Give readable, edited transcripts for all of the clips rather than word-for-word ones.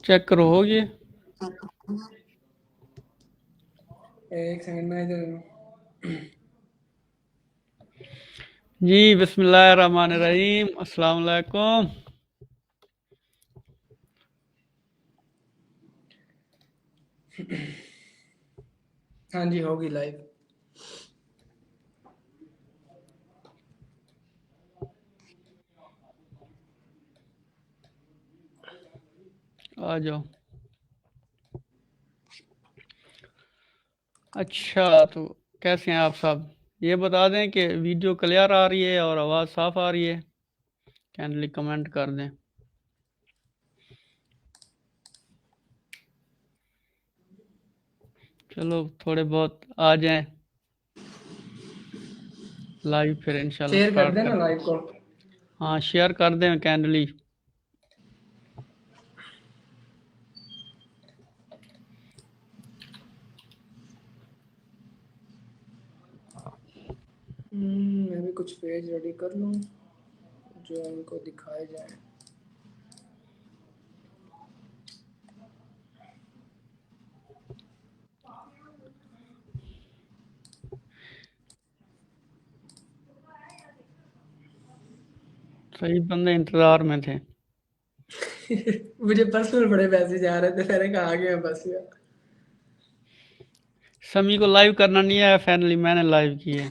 Check करो, होगी। एक सेकंड में इधर। जी, बिस्मिल्लाहिर्रहमानिर्रहीम, अस्सलाम वालेकुम। हाँ जी, होगी लाइव। आ जाओ। अच्छा, तो कैसे हैं आप सब? ये बता दें कि वीडियो क्लियर आ रही है और आवाज़ साफ आ रही है। काइंडली कमेंट कर दें। चलो, थोड़े बहुत आ जाएं लाइव, फिर इंशाल्लाह शेयर कर स्टार्ट देना करते लाइव हैं। को। हाँ, शेयर कर दें काइंडली। मैं भी कुछ पेज रेडी कर लूँ जो इनको दिखाए जाए। सही बंदे इंतज़ार में थे। मुझे पर्सनल बड़े मैसेज आ रहे थे, मैंने कहा आ गया बस यार। समी को लाइव करना नहीं आया, फाइनली मैंने लाइव की है।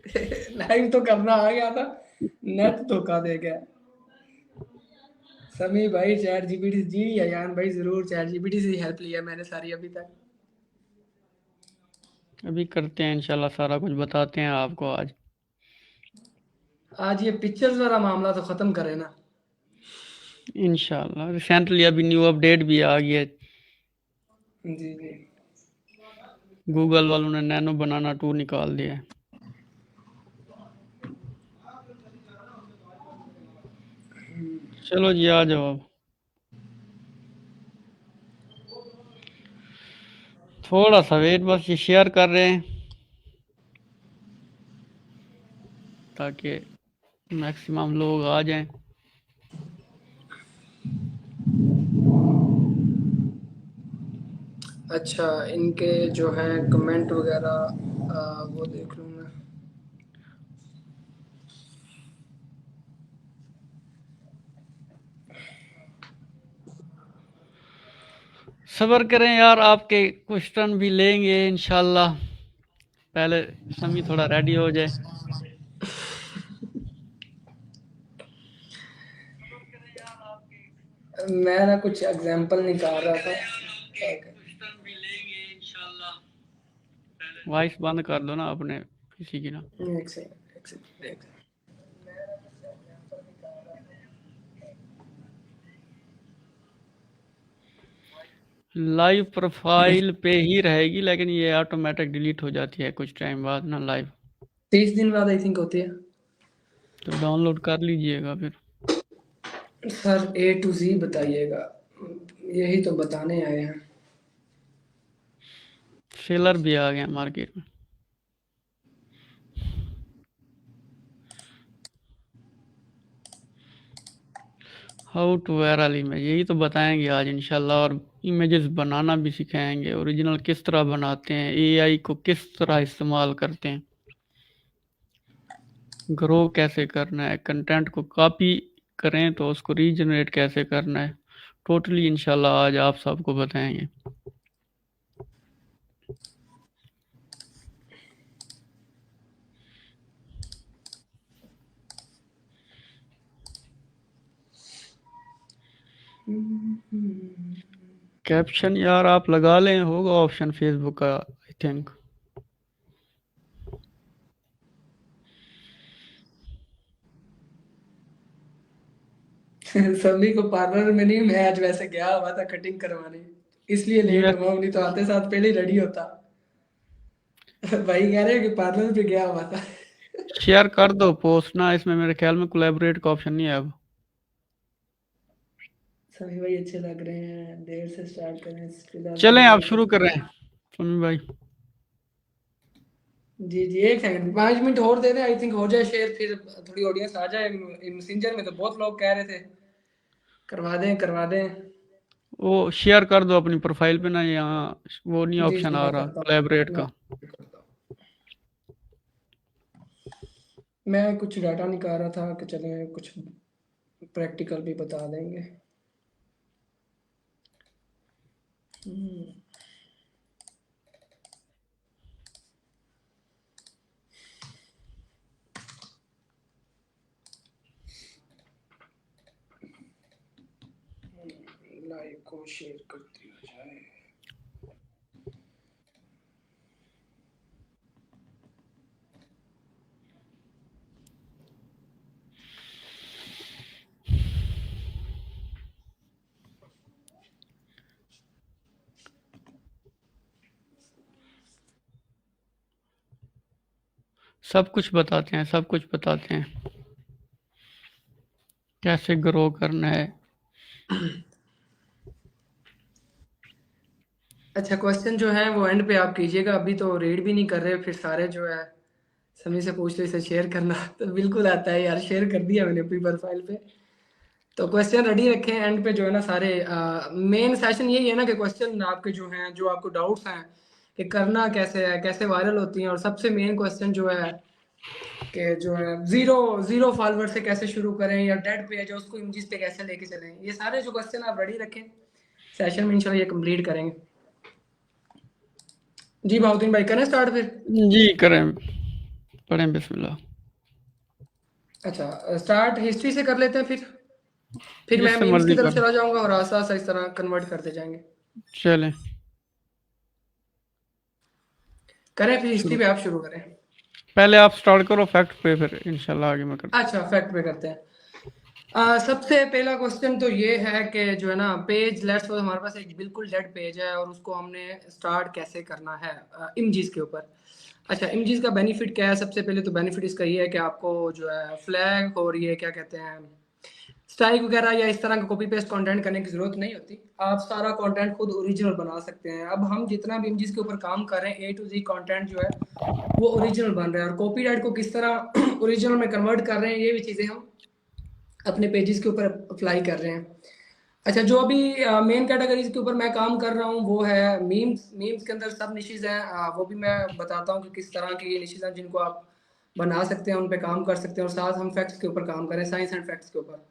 लाइव तो करना आ गया था, नेट धोखा दे गया। समी भाई चैट जीपीटी जी, अयान भाई जरूर चैट जीपीटी से हेल्प लिया मैंने सारी अभी तक। अभी करते हैं इंशाल्लाह, सारा कुछ बताते हैं आपको आज। आज ये पिक्चर्स वाला मामला तो खत्म करे ना। इंशाल्लाह रिसेंटली अभी न्यू अपडेट भी आ गया है। जी जी। गूगल वालों ने नैनो बनाना 2 निकाल दिया है। चलो जी, आ जाओ अब। थोड़ा सा वेट, बस ये शेयर कर रहे हैं ताकि मैक्सिमम लोग आ जाएं। अच्छा, इनके जो हैं कमेंट वगैरह वो देख लूँ मैं। सब्र करें यार, आपके क्वेश्चन भी लेंगे इंशाल्लाह। पहले समी थोड़ा रेडी हो जाए। मैं ना कुछ एग्जांपल निकाल रहा था। वॉइस बंद कर दो ना अपने किसी की ना। एक सेकंड एक सेकंड एक सेकंड। लाइव प्रोफाइल पे ही रहेगी, लेकिन ये ऑटोमेटिक डिलीट हो जाती है कुछ टाइम बाद ना लाइव। 30 दिन बाद आई थिंक होती है। तो डाउनलोड कर लीजिएगा फिर। सर ए टू जी बताइएगा, यही तो बताने आए हैं। सेलर भी आ गया मार्केट में। हाउ टू वायरल इमेज, यही तो बताएंगे आज इंशाल्लाह। और इमेजेस बनाना भी सिखाएंगे, ओरिजिनल किस तरह बनाते हैं, एआई को किस तरह इस्तेमाल करते हैं, ग्रो कैसे करना है, कंटेंट को कॉपी करें तो उसको रीजनरेट कैसे करना है। टोटली इंशाल्लाह आज आप सबको बताएंगे। कैप्शन यार आप लगा लें, होगा ऑप्शन फेसबुक का आई थिंक। सभी को पार्लर में नहीं, मैं आज वैसे गया हुआ था कटिंग करवाने, इसलिए नहीं, लेट हुआ, नहीं तो आते साथ पहले ही रेडी होता। भाई कह रहे हैं कि पार्लर पे गया हुआ था। शेयर कर दो पोस्ट ना, इसमें मेरे ख्याल में कोलैबोरेट का ऑप्शन नहीं है अब। सभी भाई अच्छे लग रहे हैं, देर से स्टार्ट करें फिलहाल चलें थोड़ी आप देर शुरू में। कर रहे हैं सुमी भाई। जी जी, एक सेकंड 5 मिनट और दे दें, आई थिंक हो जाए शेयर, फिर थोड़ी ऑडियंस आ जाए। मैसेंजर में तो बहुत लोग कह रहे थे करवा दें करवा दें। वो शेयर कर दो अपनी प्रोफाइल पे ना, यहाँ वो नहीं जी ऑप्शन जी आ मैं रहा करता कोलैबोरेट हूँ, मैं का। करता हूँ। मैं कुछ डाटा निकाल रहा था कि चले कुछ प्रैक्टिकल भी बता देंगे। लाइव को शेयर कर दिया जाए। सब कुछ बताते हैं, सब कुछ बताते हैं, कैसे ग्रो करना है। अच्छा, क्वेश्चन जो है वो एंड पे आप कीजिएगा, अभी तो रीड भी नहीं कर रहे, फिर सारे जो है सभी से पूछ लो इसे शेयर करना। तो बिल्कुल आता है यार, शेयर कर दिया मैंने अपनी प्रोफाइल पे। तो क्वेश्चन रेडी रखे हैं, एंड पे जो है ना सारे मेन सेशन यही है ना कि क्वेश्चन आपके जो हैं, जो आपको डाउट्स हैं कि करना कैसे है, कैसे वायरल होती हैं, और सबसे मेन क्वेश्चन जो है कि जो है जीरो जीरो फॉलोवर से कैसे शुरू करें, या डेड पेज है उसको इमेजेस पे कैसे लेके चलें, ये सारे जो क्वेश्चन आप रेडी रखें, सेशन में इंशाल्लाह ये कंप्लीट करेंगे। जी भाउद्दीन भाई, करें स्टार्ट फिर? जी करें, पढ़ें बिस्मिल्लाह। अच्छा, स्टार्ट हिस्ट्री से कर लेते हैं, फिर मैं जिससे मीम्स की मर्जी तरफ करें, चला जाऊंगा और आस्ता आस्ता इस तरह कन्वर्ट करते जाएंगे। चलें करें फिर, हिस्ट्री शुरू। पे आप शुरू करें। पहले आप स्टार्ट करो फैक्ट पे, फिर इंशाल्लाह आगे मैं करता अच्छा, फैक्ट पे करते हैं। सबसे पहला क्वेश्चन तो ये है कि जो है ना पेज लेट्स सपोज हमारे पास एक बिल्कुल डेड पेज है और उसको हमने स्टार्ट कैसे करना है इमेजेस के ऊपर। अच्छा, इमेजेस का बेनिफिट क्या है? सबसे पहले तो बेनिफिट इसका ये है कि आपको जो है फ्लैग और ये क्या कहते हैं स्ट्राइक वगैरह या इस तरह का कॉपी पेस्ट कंटेंट करने की जरूरत नहीं होती। आप सारा कंटेंट खुद ओरिजिनल बना सकते हैं। अब हम जितना भी इमेजेस के ऊपर काम कर रहे हैं, ए टू जी कंटेंट जो है वो ओरिजिनल बन रहा है, और कॉपीराइट को किस तरह ओरिजिनल में कन्वर्ट कर रहे हैं, ये भी चीज़ें हम अपने पेजेस के ऊपर अप्लाई कर रहे हैं। अच्छा, जो अभी मेन कैटेगरीज के ऊपर मैं काम कर रहा हूँ वो है मीम्स। मीम्स के अंदर सब निशेज हैं, वो भी मैं बताता हूँ कि किस तरह के ये निशेज हैं जिनको आप बना सकते हैं, उन पे काम कर सकते हैं। और साथ हम फैक्ट्स के ऊपर काम करें, साइंस एंड फैक्ट्स के ऊपर।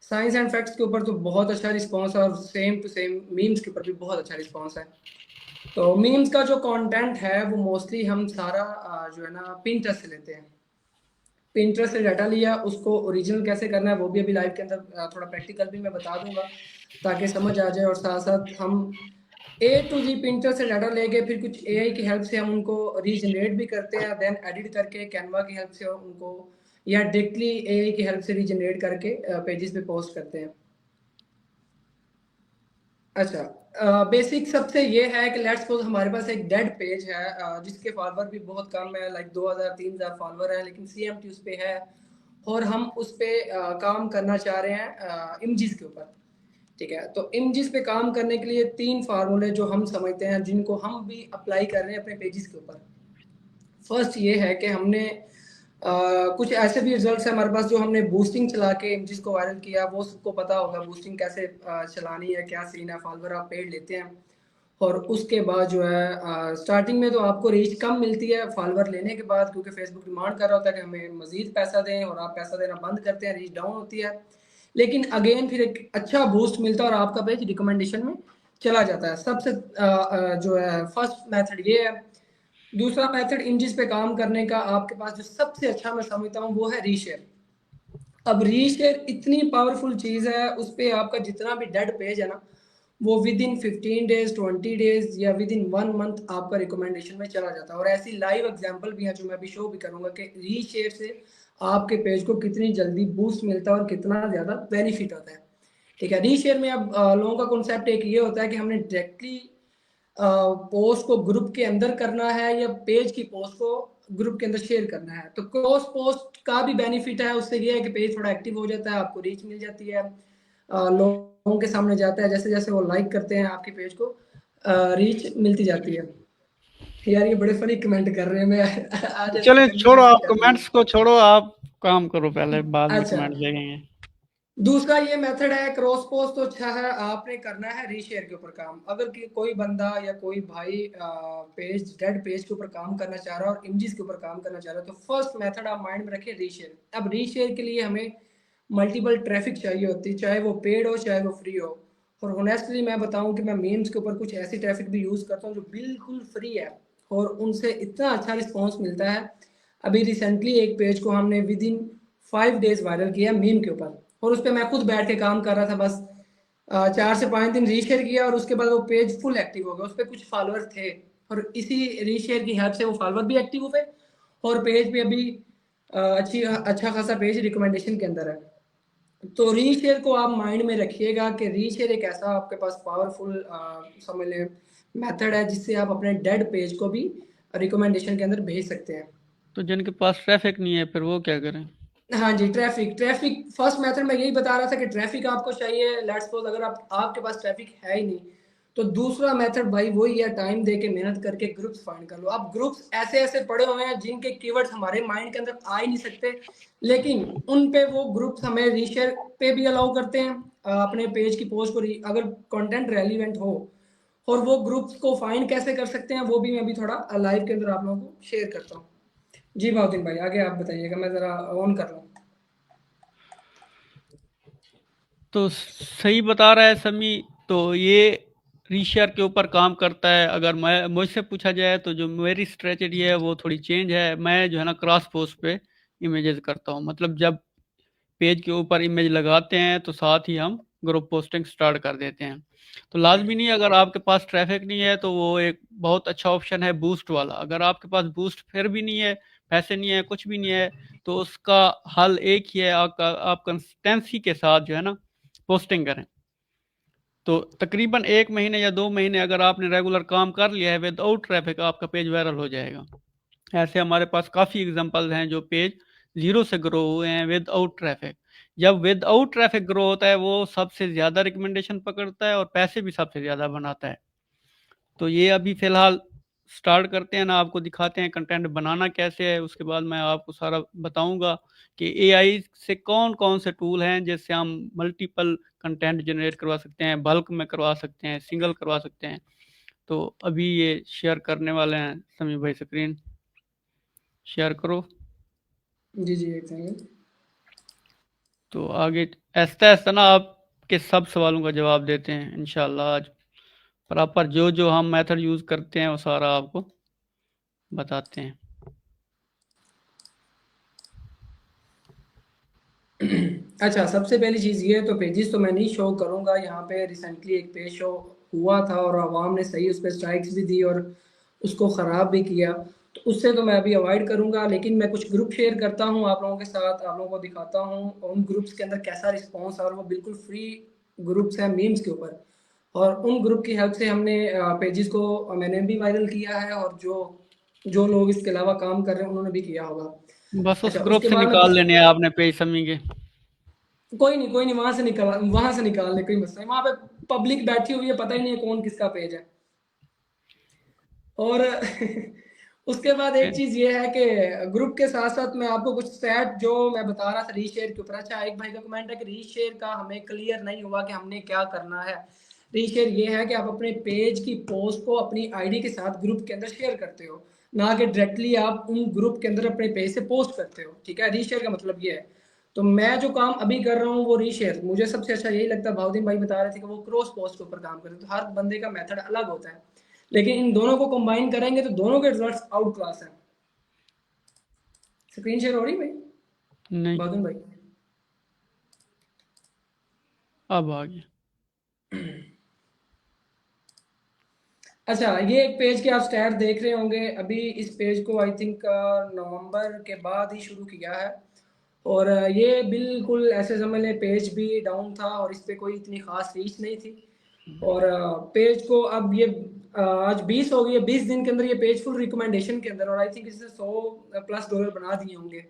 साइंस एंड फैक्ट्स के ऊपर तो बहुत अच्छा रिस्पांस है, और सेम टू सेम मीम्स के ऊपर भी बहुत अच्छा रिस्पांस है। तो मीम्स का जो कंटेंट है वो मोस्टली हम सारा जो है ना पिंटरेस्ट से लेते हैं। पिंटरेस्ट से डाटा लिया, उसको ओरिजिनल कैसे करना है वो भी अभी लाइव के अंदर थोड़ा प्रैक्टिकल भी मैं बता दूंगा ताकि समझ आ जाए। और साथ साथ हम ए टू जी पिंटरेस्ट से डाटा लेके फिर कुछ एआई की हेल्प से हम उनको रीजनरेट भी करते हैं, देन एडिट करके कैनवा की हेल्प से उनको, या डायरेक्टली एआई की हेल्प से रीजनरेट करके पेजेस पे पोस्ट करते हैं। अच्छा, बेसिक सबसे ये है कि लेट्स सपोज हमारे पास एक डेड पेज है जिसके फॉलोवर भी बहुत कम है, लाइक 2000 3000 फॉलोवर है, लेकिन सीएमटी उस पे है, और हम उस पे काम करना चाह रहे हैं इमेजेस के ऊपर। ठीक है, तो इमेजेस पे काम करने के लिए 3 फार्मूले जो हम समझते हैं, जिनको हम भी अप्लाई कर रहे हैं अपने पेजेस के ऊपर। फर्स्ट ये है कि हमने कुछ ऐसे भी रिजल्ट्स हैं हमारे पास जो हमने बूस्टिंग चला के जिसको वायरल किया, वो सबको पता होगा बूस्टिंग कैसे चलानी है, क्या सीन है। फॉलोवर आप पेड लेते हैं, और उसके बाद जो है स्टार्टिंग में तो आपको रीच कम मिलती है फॉलोवर लेने के बाद, क्योंकि फेसबुक डिमांड कर रहा होता है कि हमें मजीद पैसा दें, और आप पैसा देना बंद करते हैं, रीच डाउन होती है। लेकिन अगेन फिर एक अच्छा बूस्ट मिलता है और आपका पेज रिकमेंडेशन में चला जाता है। सबसे जो है फर्स्ट मेथड ये है। दूसरा मेथड इमेजेस पे काम करने का आपके पास जो सबसे अच्छा मैं समझता हूँ वो है रीशेयर। अब रीशेयर इतनी पावरफुल चीज़ है, उस पर आपका जितना भी डेड पेज है ना, वो विद इन 15 डेज 20 डेज या विद इन 1 मंथ आपका रिकमेंडेशन में चला जाता है। और ऐसी लाइव एग्जांपल भी है जो मैं अभी शो भी करूंगा कि रीशेयर से आपके पेज को कितनी जल्दी बूस्ट मिलता है और कितना ज़्यादा बेनिफिट होता है। ठीक है, रीशेयर में अब लोगों का कॉन्सेप्ट एक ये होता है कि हमने डायरेक्टली पोस्ट को ग्रुप के अंदर करना है या पेज की पोस्ट को ग्रुप के अंदर शेयर करना है। तो क्रॉस पोस्ट का भी बेनिफिट है, उससे ये है कि पेज थोड़ा एक्टिव हो जाता है, आपको रीच मिल जाती है, लोगों के सामने जाता है, जैसे जैसे वो लाइक करते हैं आपके पेज को रीच मिलती जाती है। यार ये बड़े फनी कमेंट कर रहे हैं, मैं आज ऐसे चलें फनी छोड़ो, चीजें आप कर रही हूँ। कमेंट्स को छोड़ो, आप काम करो पहले, बाद में अच्छा, कमेंट देखेंगे। दूसरा ये मेथड है क्रॉस पोस्ट, तो अच्छा है, आपने करना है रीशेयर के ऊपर काम। अगर कोई बंदा या कोई भाई पेज डेड पेज के ऊपर काम करना चाह रहा है और इमेजेस के ऊपर काम करना चाह रहा है, तो फर्स्ट मेथड आप माइंड में रखें रीशेयर। अब रीशेयर के लिए हमें मल्टीपल ट्रैफिक चाहिए होती है, चाहे वो पेड हो चाहे वो फ्री हो। और होनेस्टली मैं बताऊं कि मैं मीम्स के ऊपर कुछ ऐसी ट्रैफिक भी यूज़ करता हूँ जो बिल्कुल फ्री है, और उनसे इतना अच्छा रिस्पॉन्स मिलता है। अभी रिसेंटली एक पेज को हमने विद इन 5 डेज वायरल किया मीम के ऊपर, और उस पर मैं खुद बैठ के काम कर रहा था बस। 4 से 5 दिन रीशेयर किया और उसके बाद वो पेज फुल एक्टिव हो गया, उस पर कुछ फॉलोअर थे, और इसी रीशेयर की हेल्प से वो फॉलोअर भी एक्टिव हुए, और पेज भी अभी अच्छा खासा पेज रिकमेंडेशन के अंदर है। तो रीशेयर को आप माइंड में रखिएगा कि रीशेयर एक ऐसा आपके पास पावरफुल समझ लें मेथड है, जिससे आप अपने डेड पेज को भी रिकमेंडेशन के अंदर भेज सकते हैं। तो जिनके पास ट्रैफिक नहीं है फिर वो क्या करें? हाँ जी, ट्रैफिक ट्रैफिक फर्स्ट मेथड मैं यही बता रहा था कि ट्रैफिक आपको चाहिए। लेट्स सपोज अगर आपके पास ट्रैफिक है ही नहीं, तो दूसरा मेथड भाई वही है, टाइम दे के मेहनत करके ग्रुप्स फाइंड कर लो। आप ग्रुप्स ऐसे ऐसे पड़े हुए हैं जिनके कीवर्ड्स हमारे माइंड के अंदर आ ही नहीं सकते, लेकिन उन पे वो ग्रुप्स हमें रीशेयर पे भी अलाउ करते हैं। अपने पेज की पोस्ट को अगर कंटेंट रेलिवेंट हो। और वो ग्रुप्स को फाइंड कैसे कर सकते हैं वो भी मैं अभी थोड़ा लाइव के अंदर आप लोगों को शेयर करता हूँ। जी भाउद्दीन भाई आगे आप बताइएगा, मैं ज़रा ऑन कर लूँ। तो सही बता रहा है समी। तो ये रीशेयर के ऊपर काम करता है। अगर मैं मुझसे पूछा जाए तो जो मेरी स्ट्रेटजी है वो थोड़ी चेंज है। मैं जो है ना क्रॉस पोस्ट पे इमेजेस करता हूँ। मतलब जब पेज के ऊपर इमेज लगाते हैं तो साथ ही हम ग्रुप पोस्टिंग स्टार्ट कर देते हैं। तो लाजमी नहीं, अगर आपके पास ट्रैफिक नहीं है तो वो एक बहुत अच्छा ऑप्शन है बूस्ट वाला। अगर आपके पास बूस्ट फिर भी नहीं है, पैसे नहीं है, कुछ भी नहीं है, तो उसका हल एक ही है, आप कंसिस्टेंसी के साथ जो है ना पोस्टिंग करें। तो तकरीबन 1 महीने या 2 महीने अगर आपने रेगुलर काम कर लिया है विदाउट ट्रैफिक, आपका पेज वायरल हो जाएगा। ऐसे हमारे पास काफ़ी एग्जांपल्स हैं जो पेज जीरो से ग्रो हुए हैं विदाउट ट्रैफिक। जब विदाउट ट्रैफिक ग्रो होता है वो सबसे ज़्यादा रिकमेंडेशन पकड़ता है और पैसे भी सबसे ज़्यादा बनाता है। तो ये अभी फ़िलहाल स्टार्ट करते हैं ना, आपको दिखाते हैं कंटेंट बनाना कैसे है। उसके बाद मैं आपको सारा बताऊंगा कि एआई से कौन कौन से टूल हैं जिससे हम मल्टीपल कंटेंट जनरेट करवा सकते हैं, बल्क में करवा सकते हैं, सिंगल करवा सकते हैं। तो अभी ये शेयर करने वाले हैं समी भाई, स्क्रीन शेयर करो। जी जी एक सेकंड। तो आगे ऐसा ऐसा ना आपके सब सवालों का जवाब देते हैं इंशाल्लाह आज। प्रॉपर जो जो हम मेथड यूज़ करते हैं वो सारा आपको बताते हैं। अच्छा, सबसे पहली चीज़ ये, तो पेजेस तो मैं नहीं शो करूँगा यहाँ पे। रिसेंटली एक पेज शो हुआ था और आवाम ने सही उस पर स्ट्राइक्स भी दी और उसको ख़राब भी किया, तो उससे तो मैं अभी अवॉइड करूँगा। लेकिन मैं कुछ ग्रुप शेयर करता हूँ आप लोगों के साथ, आप लोगों को दिखाता हूँ उन ग्रुप्स के अंदर कैसा रिस्पॉन्स है, और वो बिल्कुल फ्री ग्रुप्स हैं मीम्स के ऊपर। और उन ग्रुप की हेल्प से हमने पेजेस को मैंने भी वायरल किया है, और जो जो लोग इसके अलावा काम कर रहे हैं उन्होंने भी किया होगा। बस उस अच्छा, ग्रुप उसके से बाद मैं निकाल लेने हैं आपने पेज समी के। कोई नहीं, वहां से निकालने कोई मसला नहीं। वहां पे पब्लिक बैठी हुई है, पता ही नहीं है कौन किसका पेज है। और उसके बाद एक चीज ये है कि ग्रुप के साथ साथ मैं आपको कुछ स्टैट जो मैं बता रहा था रीशेयर के ऊपर। अच्छा, एक भाई का कमेंट है कि रीशेयर का हमें क्लियर नहीं हुआ कि हमने क्या करना है। रीशेयर ये है कि आप अपने पेज की पोस्ट को अपनी आईडी के साथ ग्रुप के अंदर शेयर करते हो, ना कि डायरेक्टली आप उन ग्रुप के अंदर अपने पेज से पोस्ट करते हो। ठीक है, रीशेयर का मतलब ये है। तो मैं जो काम अभी कर रहा हूँ वो रीशेयर, मुझे सबसे अच्छा यही लगता है। भाउदीन भाई बता रहे थे कि वो क्रॉस पोस्ट के ऊपर काम करते हैं, तो हर बंदे का मेथड अलग होता है, लेकिन इन दोनों को कंबाइन करेंगे तो दोनों के रिजल्ट्स आउट क्लास हैं। स्क्रीन शेयर हो रही भाई? नहीं, बादल भाई। अब आ गया। अच्छा, ये एक पेज के आप स्टैट देख रहे होंगे। अभी इस पेज को आई थिंक नवंबर के बाद ही शुरू किया है, और ये बिल्कुल ऐसे समझ लें पेज भी डाउन था और इस पे कोई इतनी खास रीच नहीं थी। और पेज को अब ये आज 20 हो गई है, 20 दिन के अंदर ये पेज फुल रिकमेंडेशन के अंदर, और आई थिंक इससे $100+ बना दिए होंगे।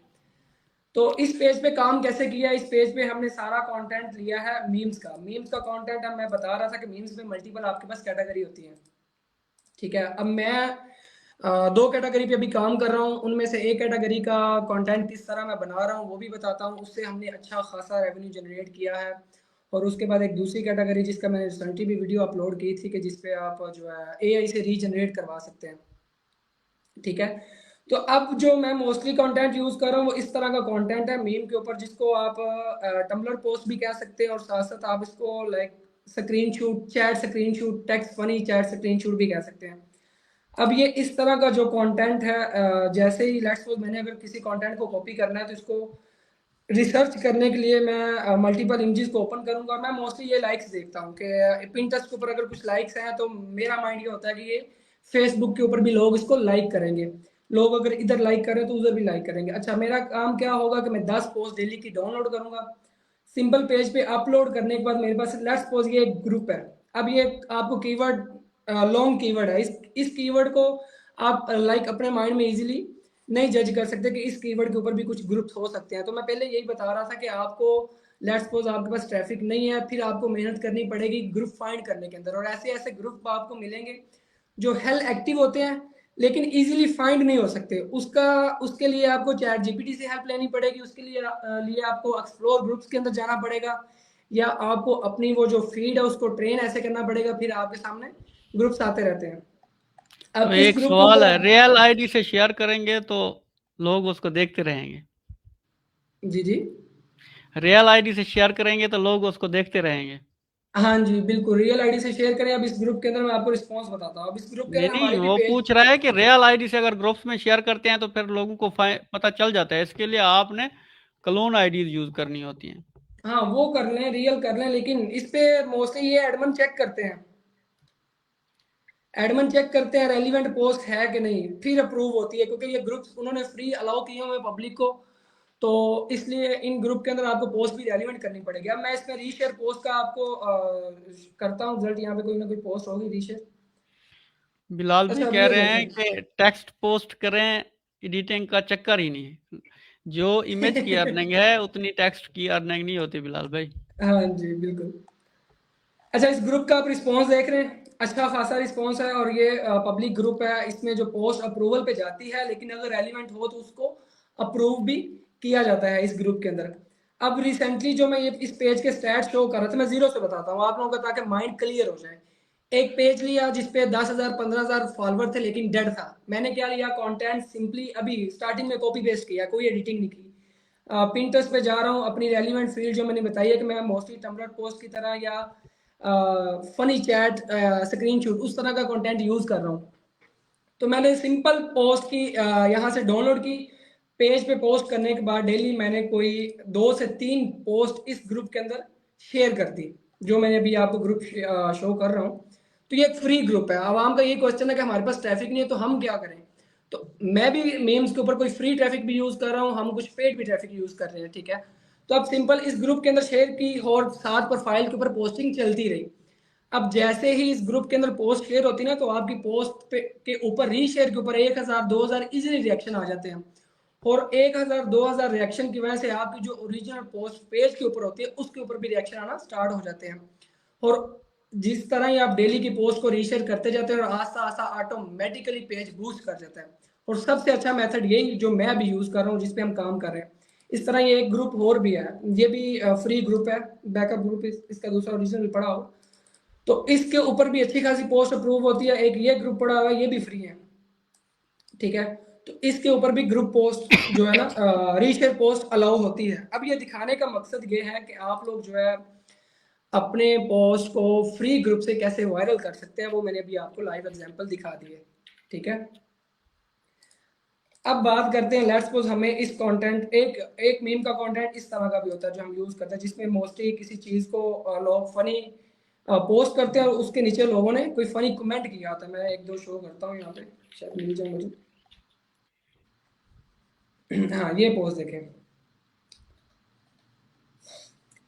तो इस पेज पे काम कैसे किया? इस पेज पे हमने सारा कंटेंट लिया है मीम्स का कंटेंट मैं बता रहा था कि मीम्स में मल्टीपल आपके पास कैटेगरी होती है। ठीक है, अब मैं दो कैटेगरी पे अभी काम कर रहा हूँ, उनमें से एक कैटेगरी का कंटेंट किस तरह मैं बना रहा हूँ वो भी बताता हूँ। उससे हमने अच्छा खासा रेवेन्यू जनरेट किया है। और उसके बाद एक दूसरी कैटेगरी जिसका मैंने रिसेंटली भी वीडियो अपलोड की थी कि जिस पे आप जो है एआई से रीजनरेट करवा सकते हैं, ठीक है। तो अब जो मैं मोस्टली कंटेंट यूज कर रहा हूँ वो इस तरह का कंटेंट है मीम के ऊपर, जिसको आप टम्बलर पोस्ट भी कह सकते हैं और साथ साथ आप इसको like screenshot, chat screenshot, text funny chat screenshot भी कह सकते हैं। अब ये इस तरह का जो कंटेंट है, जैसे ही लेट्स सपोज मैंने अगर किसी कंटेंट को कॉपी करना है तो इसको रिसर्च करने के लिए मैं मल्टीपल इमेजेस को ओपन करूंगा और मैं मोस्टली ये लाइक्स देखता हूँ कि पिंटरेस्ट के ऊपर अगर कुछ लाइक्स हैं तो मेरा माइंड ये होता है कि ये फेसबुक के ऊपर भी लोग इसको लाइक करेंगे, लोग अगर इधर लाइक करें तो उधर भी लाइक करेंगे। अच्छा, मेरा काम क्या होगा कि मैं 10 पोस्ट डेली की डाउनलोड करूंगा, सिंपल पेज पे अपलोड करने के बाद मेरे पास लेट्स सपोज ये एक ग्रुप है। अब ये आपको कीवर्ड लॉन्ग कीवर्ड है, इस कीवर्ड को आप लाइक अपने माइंड में इजीली नहीं जज कर सकते कि इस कीवर्ड के ऊपर भी कुछ ग्रुप्स हो सकते हैं। तो मैं पहले यही बता रहा था कि आपको लेट्स सपोज आपके पास ट्रैफिक नहीं है, फिर आपको मेहनत करनी पड़ेगी ग्रुप फाइंड करने के अंदर, और ऐसे ऐसे ग्रुप आपको मिलेंगे जो हेल एक्टिव होते हैं लेकिन इजीली फाइंड नहीं हो सकते। उसके लिए आपको चैट जीपीटी से हेल्प लेनी पड़ेगी, उसके लिए आपको एक्सप्लोर ग्रुप्स के अंदर जाना पड़ेगा, या आपको अपनी वो जो फीड है उसको ट्रेन ऐसे करना पड़ेगा, फिर आपके सामने ग्रुप्स आते रहते हैं। तो अब इस एक ग्रुप के सवाल ऊपर है, रियल आईडी से शेयर करेंगे तो लोग उसको देखते रहेंगे? जी जी, रियल आईडी से शेयर करेंगे तो लोग उसको देखते रहेंगे? हाँ जी बिल्कुल, रियल आईडी से शेयर करें। अब इस ग्रुप के अंदर मैं आपको रिस्पॉन्स बताता हूँ। अब इस ग्रुप के नहीं अंदर नहीं, हमारी भी वो पेज, पूछ रहा है कि रियल आईडी से अगर ग्रुप्स में शेयर करते हैं तो फिर लोगों को पता चल जाता है, इसके लिए आपने क्लोन आईडीज यूज करनी होती हैं। हाँ वो कर लें, रियल कर लें, लेकिन इस पे मोस्टली ये एडमन चेक करते हैं, एडमन चेक करते हैं रेलिवेंट पोस्ट है कि नहीं, फिर अप्रूव होती है, क्योंकि ये ग्रुप्स उन्होंने फ्री अलाउ किए हुए पब्लिक को, तो इसलिए इन ग्रुप के अंदर आपको पोस्ट भी रेलिवेंट करनी पड़ेगी। अब मैं इसमें रीशेयर पोस्ट का आपको करता हूँ रिजल्ट, यहाँ पे कोई ना कोई पोस्ट होगी रीशेयर। बिलाल भाई अच्छा, अब कह ये रहे हैं देखें, कि टेक्स्ट पोस्ट करें, एडिटिंग का चक्कर ही नहीं है। जो इमेज की अर्निंग है उतनी टेक्स्ट की अर्निंग नहीं होती बिलाल भाई। हाँ जी बिल्कुल। अच्छा, इस ग्रुप का आप रिस्पॉन्स देख रहे हैं, अच्छा खासा रिस्पॉन्स है, और ये पब्लिक ग्रुप है, इसमें जो पोस्ट अप्रूवल पे जाती है, लेकिन अगर रेलिवेंट हो तो उसको अप्रूव भी किया जाता है इस ग्रुप के अंदर। अब रिसेंटली जो मैं ये इस पेज के स्टैट शो कर रहा था, मैं जीरो से बताता हूँ आप लोगों का ताकि माइंड क्लियर हो जाए। एक पेज लिया जिसपे 10,000 15,000 फॉलोवर थे लेकिन डेड था। मैंने क्या लिया, कंटेंट सिंपली अभी स्टार्टिंग में कॉपी पेस्ट किया, कोई एडिटिंग नहीं की। पिंटरेस्ट पे जा रहा हूँ, अपनी रेलिवेंट फील्ड जो मैंने बताई है कि मैं मोस्टली टम्बलर पोस्ट की तरह या फनी चैट स्क्रीनशॉट उस तरह का कंटेंट यूज कर रहा हूँ। तो मैंने सिंपल पोस्ट की यहाँ से डाउनलोड की, पेज पे पोस्ट करने के बाद डेली मैंने कोई 2 से 3 पोस्ट इस ग्रुप के अंदर शेयर कर दी, जो मैंने अभी आपको ग्रुप शो कर रहा हूँ। तो ये एक फ्री ग्रुप है। आवाम का ये क्वेश्चन है कि हमारे पास ट्रैफिक नहीं है तो हम क्या करें। तो मैं भी मीम्स के ऊपर कोई फ्री ट्रैफिक भी यूज कर रहा हूँ, हम कुछ पेड भी ट्रैफिक यूज कर रहे हैं, ठीक है। तो अब सिंपल इस ग्रुप के अंदर शेयर की और साथ प्रोफाइल के ऊपर पोस्टिंग चलती रही। अब जैसे ही इस ग्रुप के अंदर पोस्ट शेयर होती है ना, तो आपकी पोस्ट पे के ऊपर रीशेयर के ऊपर 1,000 2,000 इजीली रिएक्शन आ जाते हैं, और 1,000 2,000 रिएक्शन की वजह से आपकी जो ओरिजिनल पोस्ट पेज के ऊपर होती है उसके ऊपर भी रिएक्शन आना स्टार्ट हो जाते हैं। और जिस तरह ही आप डेली की पोस्ट को रीशेयर करते जाते हैं और आस्ता आस्ता ऑटोमेटिकली पेज बूस्ट कर जाता है। और सबसे अच्छा मेथड यही जो मैं अभी यूज कर रहा हूँ, जिसपे हम काम कर रहे हैं। इस तरह ये एक ग्रुप और भी है, ये भी फ्री ग्रुप है, बैकअप ग्रुप, इसका दूसरा ओरिजिनल भी पड़ा हो तो इसके ऊपर भी अच्छी खासी पोस्ट अप्रूव होती है। एक ये ग्रुप पड़ा हुआ है, ये भी फ्री है, ठीक है। तो इसके ऊपर भी ग्रुप पोस्ट जो है ना रीशेयर पोस्ट अलाउ होती है। अब ये दिखाने का मकसद ये है कि आप लोग जो है अपने पोस्ट को फ्री ग्रुप से कैसे वायरल कर सकते हैं, वो मैंने अभी आपको लाइव एग्जांपल दिखा दिए, ठीक है। अब बात करते हैं, लेट्स सपोज हमें इस कंटेंट, एक एक मीम का कंटेंट इस तरह का भी होता है जो हम यूज करते हैं, जिसमें मोस्टली किसी चीज को लोग फनी पोस्ट करते हैं और उसके नीचे लोगों ने कोई फनी कमेंट किया होता है। मैं एक दो शो करता हूँ यहाँ पे, शायद मिल जाए मुझे। हाँ, ये पोस्ट देखें,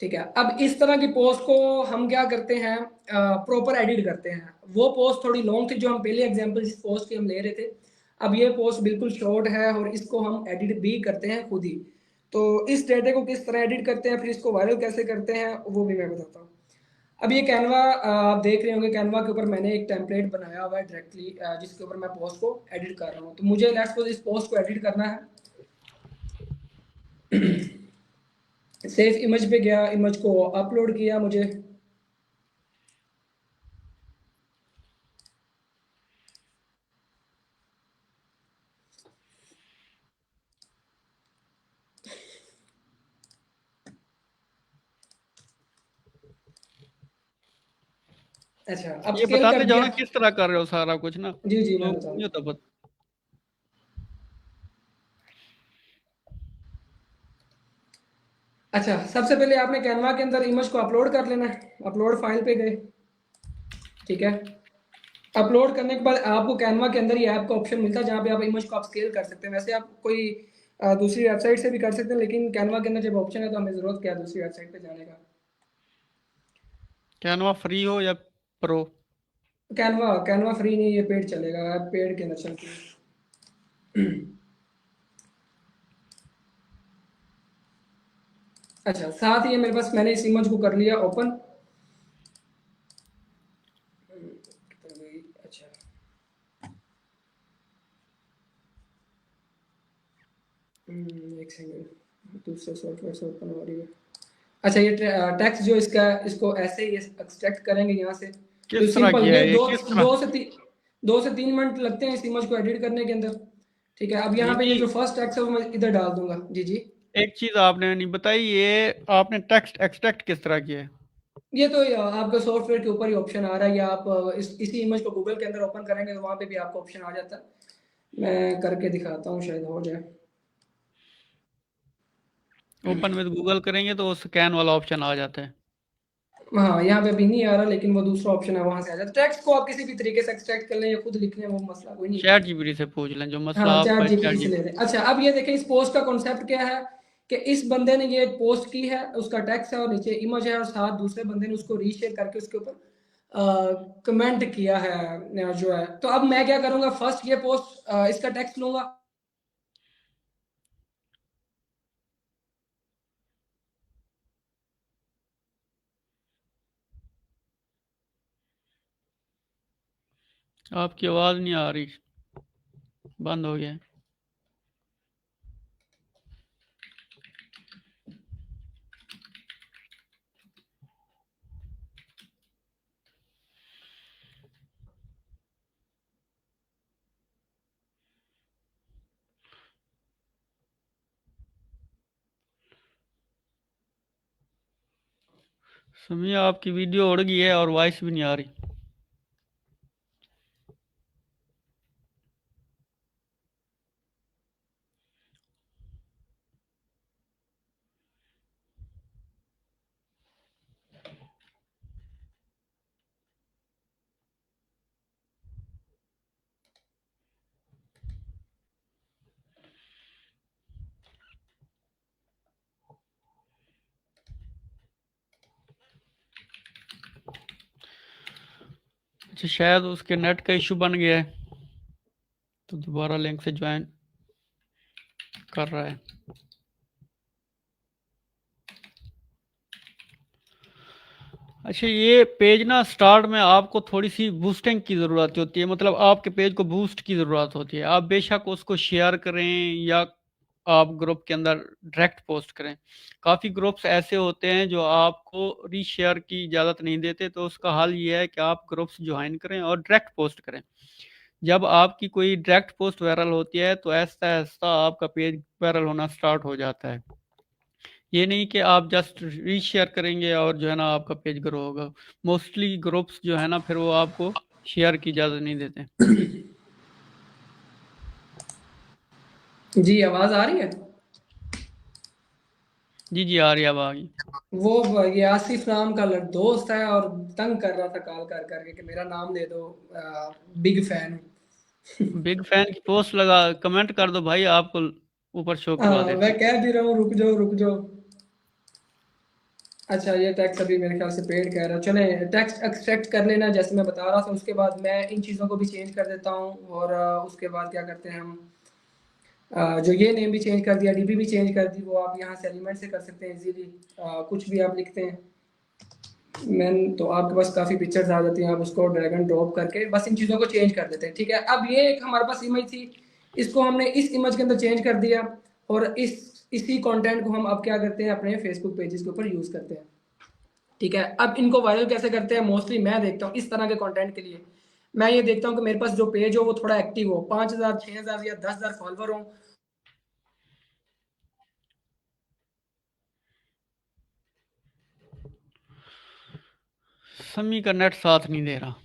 ठीक है। अब इस तरह की पोस्ट को हम क्या करते हैं, प्रॉपर एडिट करते हैं। वो पोस्ट थोड़ी लॉन्ग थी जो हम पहले एग्जांपल जिस पोस्ट की हम ले रहे थे। अब ये पोस्ट बिल्कुल शॉर्ट है और इसको हम एडिट भी करते हैं खुद ही। तो इस डेटे को किस तरह एडिट करते हैं, फिर इसको वायरल कैसे करते हैं, वो भी मैं बताता हूँ। अब ये कैनवा आप देख रहे होंगे, कैनवा के ऊपर मैंने एक टेम्पलेट बनाया हुआ है डायरेक्टली, जिसके ऊपर मैं पोस्ट को एडिट कर रहा हूँ। तो मुझे लेट्स सपोज इस पोस्ट को एडिट करना है। सेव इमेज पे गया, इमेज को अपलोड किया मुझे। अच्छा, अब ये स्केल कर बताते जाओ दिया। ना किस तरह कर रहे हो सारा कुछ ना, जी जी, मैं लोग बताऊँ। नहीं होता पता। अच्छा, सबसे पहले आपने कैनवा के अंदर इमेज को अपलोड कर लेना है। अपलोड फाइल पे गए, ठीक है। अपलोड करने के बाद आपको कैनवा के अंदर ये ऐप का ऑप्शन मिलता है जहाँ पे आप इमेज को आप स्केल कर सकते हैं। वैसे आप कोई दूसरी वेबसाइट से भी कर सकते हैं, लेकिन कैनवा के अंदर जब ऑप्शन है तो हमें ज़रूरत क्या है दूसरी वेबसाइट पे जाने का। कैनवा फ्री हो या प्रो? कैनवा कैनवा फ्री नहीं, ये पेड चलेगा, पेड के अंदर चलती है। अच्छा, साथ ही मेरे पास मैंने इस इमेज को कर लिया ओपन। अच्छा, एक सेकंड, दूसरे सॉफ्टवेयर से ओपन हो रही है। अच्छा, ये टेक्स्ट जो इसका, इसको ऐसे ही एक्सट्रैक्ट करेंगे यहाँ से। तो किस तरह सिंपल, किया ये है ये, किस तरह? 2 से 3 मिनट लगते हैं इस इमेज को एडिट करने के अंदर। ठीक है, अब नहीं यहाँ पे ये नहीं, जो फर्स्ट टेक्स्ट है वो मैं इधर डाल दूंगा। जी जी। एक चीज आपने नहीं बताई, ये आपने टेक्स्ट एक्सट्रैक्ट किस तरह किया है? ये तो आपका सॉफ्टवेयर के ऊपर ही ऑप्शन आ रहा है, या आप इसी इमेज को गूगल के अंदर ओपन करेंगे तो वहाँ पे भी आपको ऑप्शन आ जाता है। मैं करके दिखाता हूँ, शायद हो जाए। ओपन विद गूगल करेंगे तो स्कैन वाला ऑप्शन आ जाता है। हाँ, यहाँ पे अभी नहीं आ रहा, लेकिन वो दूसरा ऑप्शन है, वहां से आ जाता है। टेक्स्ट को आप किसी भी तरीके से एक्सट्रैक्ट कर लें या खुद लिख लें, वो मसला कोई नहीं। चैट जीपीटी से पूछ लें, जो मसला हाँ, आपका चैट है जीपीटी चैट से ले जीपीटी। रहे हैं। अच्छा, अब ये देखें इस पोस्ट का कॉन्सेप्ट क्या है, कि इस बंदे ने ये पोस्ट की है, उसका टेक्स्ट है और नीचे इमेज है, और साथ दूसरे बंदे ने उसको रीशेयर करके उसके ऊपर कमेंट किया है जो है। तो अब मैं क्या करूंगा, फर्स्ट ये पोस्ट इसका टेक्स्ट लूंगा। आपकी आवाज नहीं आ रही, बंद हो गया है। सुनिए, आपकी वीडियो उड़ गई है और वॉइस भी नहीं आ रही। अच्छा, शायद उसके नेट का इशू बन गया है, तो दोबारा लिंक से ज्वाइन कर रहा है। अच्छा, ये पेज ना स्टार्ट में आपको थोड़ी सी बूस्टिंग की ज़रूरत होती है, मतलब आपके पेज को बूस्ट की ज़रूरत होती है। आप बेशक उसको शेयर करें या आप ग्रुप के अंदर डायरेक्ट पोस्ट करें। काफ़ी ग्रुप्स ऐसे होते हैं जो आपको रीशेयर की इजाज़त नहीं देते, तो उसका हल ये है कि आप ग्रुप्स ज्वाइन करें और डायरेक्ट पोस्ट करें। जब आपकी कोई डायरेक्ट पोस्ट वायरल होती है तो ऐसा ऐसा आपका पेज वायरल होना स्टार्ट हो जाता है। ये नहीं कि आप जस्ट रीशेयर करेंगे और जो है ना आपका पेज ग्रो होगा। मोस्टली ग्रुप्स जो है ना फिर वो आपको शेयर की इजाज़त नहीं देते। जी, आवाज आ रही है। जी जी, आ रही है, अब आ गई। वो ये आसिफ नाम का दोस्त है, और तंग कर रहा था कॉल कर करके कि मेरा नाम दे दो, बिग फैन। बिग फैन की पोस्ट लगा, कमेंट कर दो भाई, आपको ऊपर शो करवा हाँ, देते मैं हैं। कह भी रहा हूँ, रुक जाओ रुक जाओ। अच्छा, ये टैक्स अभी मेरे ख्याल से पेड कह रहा है। चले टैक्स एक्सट्रैक्ट कर लेना जैसे मैं बता रहा था। उसके बाद मैं इन चीज़ों को भी चेंज कर देता हूँ, और उसके बाद क्या करते हैं हम, जो ये नेम भी चेंज कर दिया, डीबी भी चेंज कर दी, वो आप यहाँ से एलिमेंट से कर सकते हैं इजीली। कुछ भी आप लिखते हैं। मैन तो आपके पास काफ़ी पिक्चर्स आ जाती हैं, आप उसको ड्रैग एंड ड्रॉप करके बस इन चीज़ों को चेंज कर देते हैं, ठीक है। अब ये एक हमारे पास इमेज थी, इसको हमने इस इमेज के अंदर चेंज कर दिया, और इसी कंटेंट को हम अब क्या करते हैं, अपने फेसबुक पेजेस के ऊपर यूज़ करते हैं, ठीक है। अब इनको वायरल कैसे करते हैं, मोस्टली मैं देखता हूँ इस तरह के कंटेंट के लिए, मैं ये देखता हूँ कि मेरे पास जो पेज हो वो थोड़ा एक्टिव हो, 5,000 6,000 या 10,000 फॉलोवर हो। समी का नेट साथ नहीं दे रहा।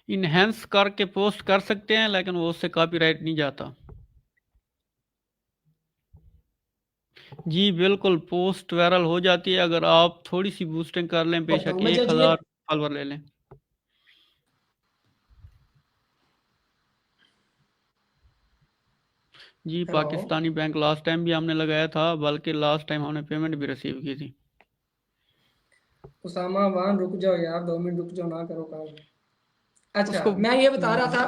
इनहेंस करके पोस्ट कर सकते हैं, लेकिन वो उससे कॉपीराइट नहीं जाता। जी बिल्कुल, पोस्ट वायरल हो जाती है अगर आप थोड़ी सी बूस्टिंग कर लें, करता बेशक हूँ मैं जज ये 1000 फॉलोवर ले लें। जी, hello Pakistani bank last time भी हमने लगाया था, बल्कि लास्ट टाइम हमने पेमेंट भी रिसीव की थी। उसामा वान, रुक जाओ यार, 2 मिनट रुक जाओ, ना करो काम। अच्छा, उसको मैं ये बता रहा था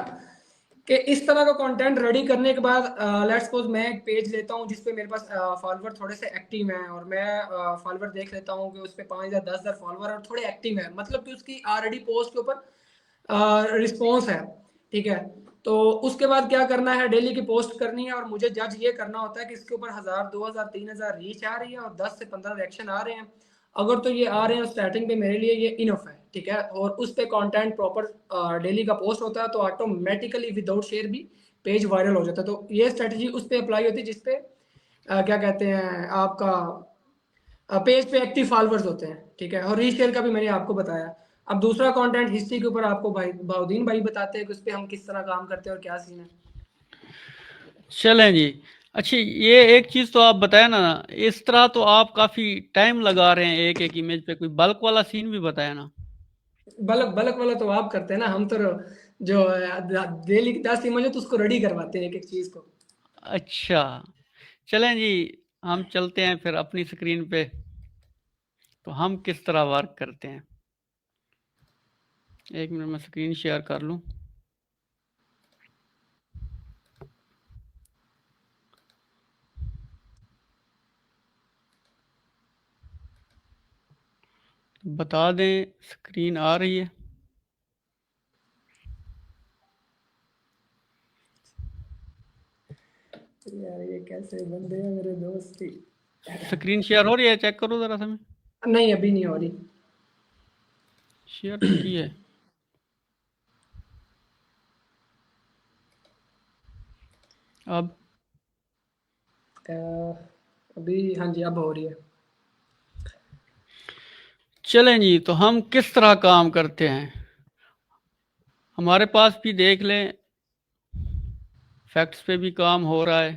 कि इस तरह का कंटेंट रेडी करने के बाद लेट्स सपोज मैं एक पेज लेता हूँ जिसपे मेरे पास फॉलोवर थोड़े से एक्टिव हैं, और मैं फॉलोवर देख लेता हूँ कि उस पे 5 या 10,000 फॉलोवर और थोड़े एक्टिव हैं, मतलब कि उसकी ऑलरेडी पोस्ट के ऊपर रिस्पॉन्स है, ठीक है। तो उसके बाद क्या करना है, डेली की पोस्ट करनी है, और मुझे जज ये करना होता है कि इसके ऊपर 1,000 2,000 3,000 रीच आ रही है और 10 से 15 रिएक्शन आ रहे हैं। अगर तो ये आ रहे हैं स्टार्टिंग पे, मेरे लिए ये इनफ है, ठीक है। और उस पे कंटेंट प्रॉपर डेली का पोस्ट होता है, तो ऑटोमेटिकली विदाउट शेयर भी पेज वायरल हो जाता है। तो ये स्ट्रेटजी उस पे अप्लाई होती है जिसपे क्या कहते हैं आपका पेज पे एक्टिव फॉलोअर्स होते हैं, ठीक है। और रीशेयर का भी मैंने आपको बताया। अब दूसरा कंटेंट हिस्ट्री के ऊपर आपको भाई बाउद्दीन भाई बताते हैं कि उस पे हम किस तरह काम करते हैं और क्या सीन है। चलें जी। अच्छी, ये एक चीज़ तो आप बताया ना, इस तरह तो आप काफ़ी टाइम लगा रहे हैं एक एक इमेज पे, कोई बल्क वाला सीन भी बताया ना। बल्क बल्क वाला तो आप करते हैं ना, हम तो जो डेली की 10 इमेज है तो उसको रेडी करवाते हैं एक एक चीज को। अच्छा, चलें जी, हम चलते हैं फिर अपनी स्क्रीन पे, तो हम किस तरह वर्क करते हैं। एक मिनट में स्क्रीन शेयर कर लूँ। बता दें, स्क्रीन आ रही है। यार ये कैसे बंदे हैं मेरे दोस्त ही। स्क्रीन शेयर हो रही है, चेक करो ज़रा सा। मैं नहीं, अभी नहीं हो रही। शेयर तो की है। अब अ, अभी हाँ जी, अब हो रही है। चलें जी, तो हम किस तरह काम करते हैं। हमारे पास भी देख लें, फैक्ट्स पे भी काम हो रहा है,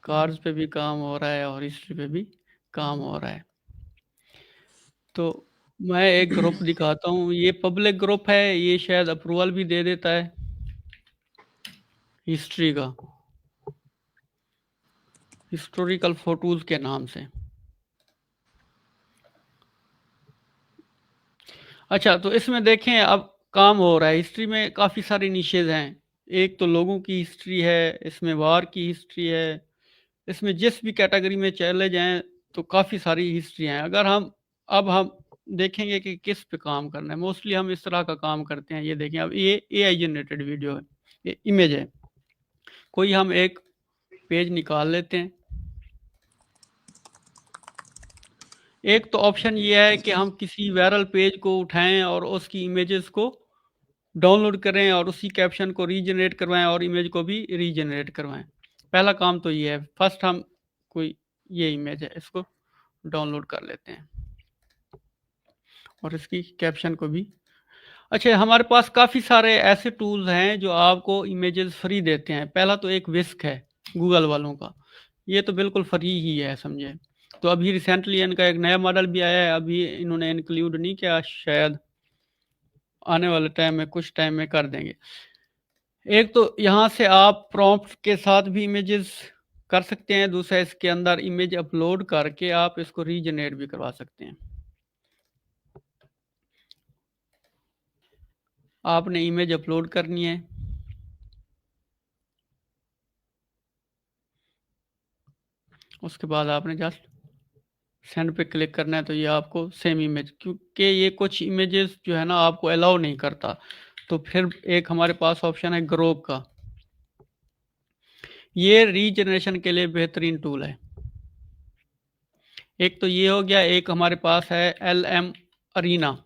कार्स पे भी काम हो रहा है, और हिस्ट्री पे भी काम हो रहा है। तो मैं एक ग्रुप दिखाता हूँ, ये पब्लिक ग्रुप है, ये शायद अप्रूवल भी दे देता है हिस्ट्री का, हिस्टोरिकल फोटोज के नाम से। अच्छा, तो इसमें देखें अब काम हो रहा है। हिस्ट्री में काफ़ी सारे निशेज हैं। एक तो लोगों की हिस्ट्री है, इसमें वार की हिस्ट्री है, इसमें जिस भी कैटेगरी में चले जाएं तो काफ़ी सारी हिस्ट्री हैं। अगर हम देखेंगे कि किस पे काम करना है, मोस्टली हम इस तरह का काम करते हैं। ये देखें, अब ये एआई जनरेटेड वीडियो है, ये इमेज है। कोई हम एक पेज निकाल लेते हैं। एक तो ऑप्शन ये है कि हम किसी वायरल पेज को उठाएं और उसकी इमेजेस को डाउनलोड करें और उसी कैप्शन को रीजनरेट करवाएं और इमेज को भी रीजनरेट करवाएं। पहला काम तो ये है। फर्स्ट हम कोई, ये इमेज है, इसको डाउनलोड कर लेते हैं और इसकी कैप्शन को भी। अच्छा, हमारे पास काफ़ी सारे ऐसे टूल्स हैं जो आपको इमेजेस फ्री देते हैं। पहला तो एक विस्क है, गूगल वालों का, ये तो बिल्कुल फ्री ही है समझे। तो अभी रिसेंटली इनका एक नया मॉडल भी आया है, अभी इन्होंने इंक्लूड नहीं किया, शायद आने वाले टाइम में, कुछ टाइम में कर देंगे। एक तो यहाँ से आप प्रॉम्प्ट के साथ भी इमेजेस कर सकते हैं, दूसरा इसके अंदर इमेज अपलोड करके आप इसको रीजनरेट भी करवा सकते हैं। आपने इमेज अपलोड करनी है, उसके बाद आपने जस्ट सेंड पे क्लिक करना है, तो ये आपको सेम इमेज, क्योंकि ये कुछ इमेजेस जो है ना आपको अलाउ नहीं करता। तो फिर एक हमारे पास ऑप्शन है ग्रोक का, ये रीजनरेशन के लिए बेहतरीन टूल है। एक तो ये हो गया, एक हमारे पास है LM अरीना।